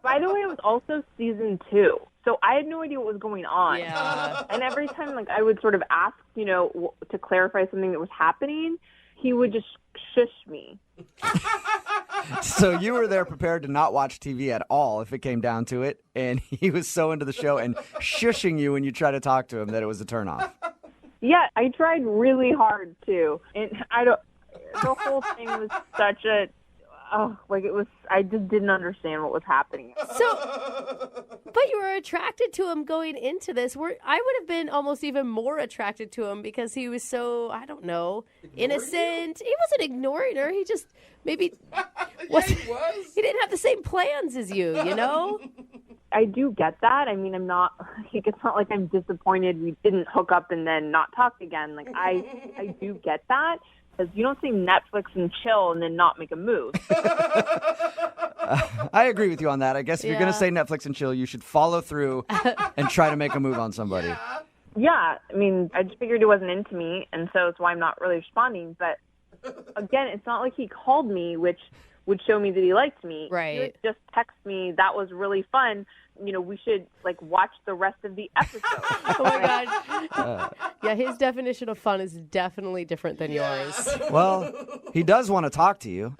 by the way, it was also season 2. So I had no idea what was going on. Yeah. And every time I would sort of ask, to clarify something that was happening, he would just shush me. So you were there prepared to not watch TV at all if it came down to it. And he was so into the show and shushing you when you try to talk to him that it was a turnoff. Yeah, I tried really hard too. And the whole thing was such a, I just didn't understand what was happening. But you were attracted to him going into this. I would have been almost even more attracted to him because he was so, I don't know, innocent. He wasn't ignoring her. He just maybe he didn't have the same plans as you, you know? I do get that. I mean, it's not like I'm disappointed we didn't hook up and then not talk again. Like, I do get that. Because you don't say Netflix and chill and then not make a move. I agree with you on that. I guess if you're going to say Netflix and chill, you should follow through and try to make a move on somebody. Yeah. I mean, I just figured it wasn't into me, and so that's why I'm not really responding. But, again, it's not like he called me, which would show me that he liked me. Right. He would just text me, that was really fun. You know, we should, watch the rest of the episode. Oh, my God. Yeah, his definition of fun is definitely different than yours. Well, he does want to talk to you.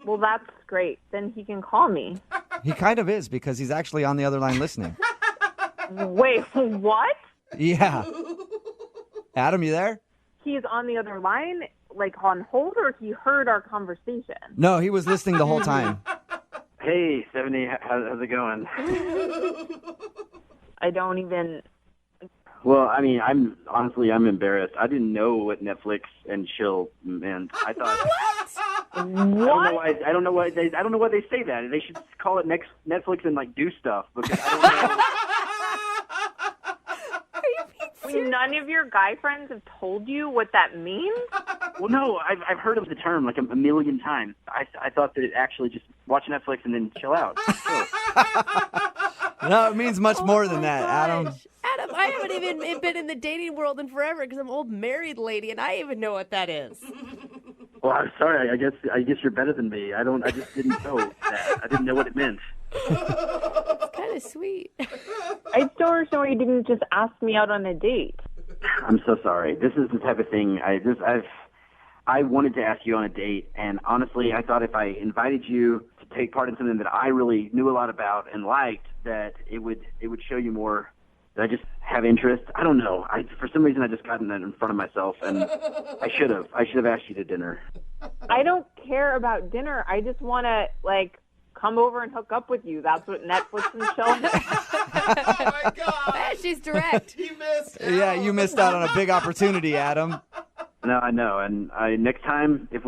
Well, that's great. Then he can call me. He kind of is because he's actually on the other line listening. Wait, what? Yeah. Adam, you there? He's on the other line, on hold, or he heard our conversation? No, he was listening the whole time. Hey, 70, how's it going? I don't even... Well, I mean, I'm embarrassed. I didn't know what Netflix and chill meant. I thought... What? I don't know why they say that. They should call it Netflix and, do stuff, because I don't know... None of your guy friends have told you what that means? Well, no, I've heard of the term a million times. I thought that it actually just watch Netflix and then chill out. No, it means much more than that, Adam. Adam, I haven't even been in the dating world in forever because I'm an old married lady, and I even know what that is. Well, I'm sorry. I guess you're better than me. I just didn't know that. I didn't know what it meant. It's kind of sweet. I don't understand why you didn't just ask me out on a date. I'm so sorry. This is the type of thing I wanted to ask you on a date, and honestly, I thought if I invited you to take part in something that I really knew a lot about and liked, that it would show you more. That I just have interest. I don't know. For some reason I just got in front of myself, and I should have asked you to dinner. I don't care about dinner. I just want to come over and hook up with you. That's what Netflix and chill is. Oh my God! Man, she's direct. You missed. Yeah, you missed out on a big opportunity, Adam. No, I know. And next time, if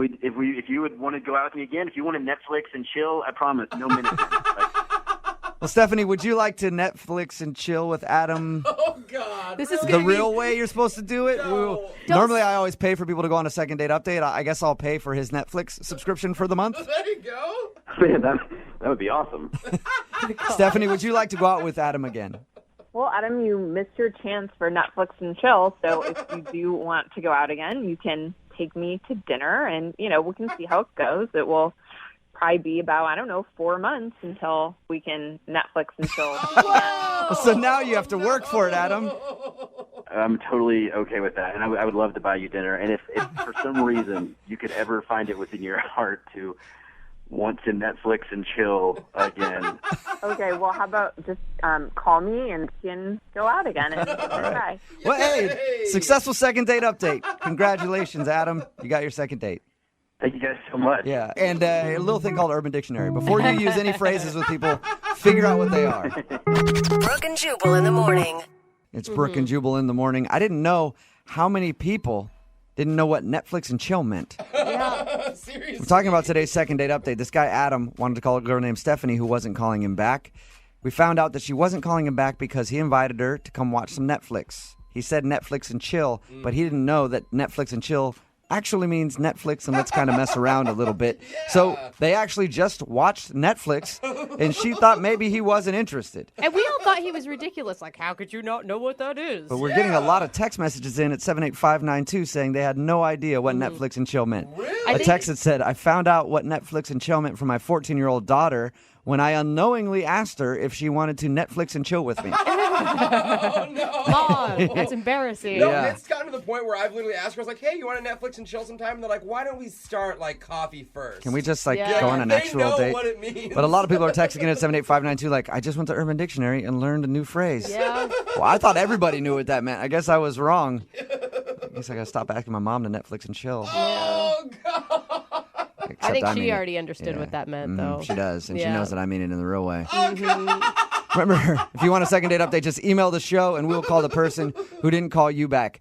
you would want to go out with me again, if you wanted Netflix and chill, I promise, no minute. Well, Stephanie, would you like to Netflix and chill with Adam? Oh, God. This is the real way you're supposed to do it? No. Normally, I always pay for people to go on a second date update. I guess I'll pay for his Netflix subscription for the month. There you go. Man, that would be awesome. Stephanie, would you like to go out with Adam again? Well, Adam, you missed your chance for Netflix and chill, so if you do want to go out again, you can take me to dinner, and, we can see how it goes. It will probably be about, 4 months until we can Netflix and chill. So now you have to work for it, Adam. I'm totally okay with that, and I would love to buy you dinner. And if for some reason you could ever find it within your heart to want to Netflix and chill again. Okay, well, how about just call me and we can go out again and try. Well, hey, successful second date update. Congratulations, Adam. You got your second date. Thank you guys so much. Yeah, and a little thing called Urban Dictionary. Before you use any phrases with people, figure out what they are. Brooke and Jubal in the morning. It's Brooke and Jubal in the morning. I didn't know how many people didn't know what Netflix and chill meant. Yeah, seriously. We're talking about today's second date update. This guy, Adam, wanted to call a girl named Stephanie who wasn't calling him back. We found out that she wasn't calling him back because he invited her to come watch some Netflix. He said Netflix and chill, but he didn't know that Netflix and chill actually means Netflix and let's kind of mess around a little bit. Yeah. So they actually just watched Netflix, and she thought maybe he wasn't interested. And we all thought he was ridiculous. Like, how could you not know what that is? But we're getting a lot of text messages in at 78592 saying they had no idea what Netflix and chill meant. Really? A text that said, I found out what Netflix and chill meant for my 14-year-old daughter when I unknowingly asked her if she wanted to Netflix and chill with me. Oh, no. Mom, that's embarrassing. No, Yeah. it's gotten to the point where I've literally asked her, I was like, hey, you want to Netflix and chill sometime? And they're like, why don't we start, coffee first? Can we just, go on an they actual know date? what it means. But a lot of people are texting in at 78592 like, I just went to Urban Dictionary and learned a new phrase. Yeah. Well, I thought everybody knew what that meant. I guess I was wrong. guess I gotta stop asking my mom to Netflix and chill. Oh, God. I think mean she it. already understood what that meant, though. She does, and she Yeah. knows that I mean it in the real way. Oh, God. Remember, if you want a second date update, just email the show, and we'll call the person who didn't call you back.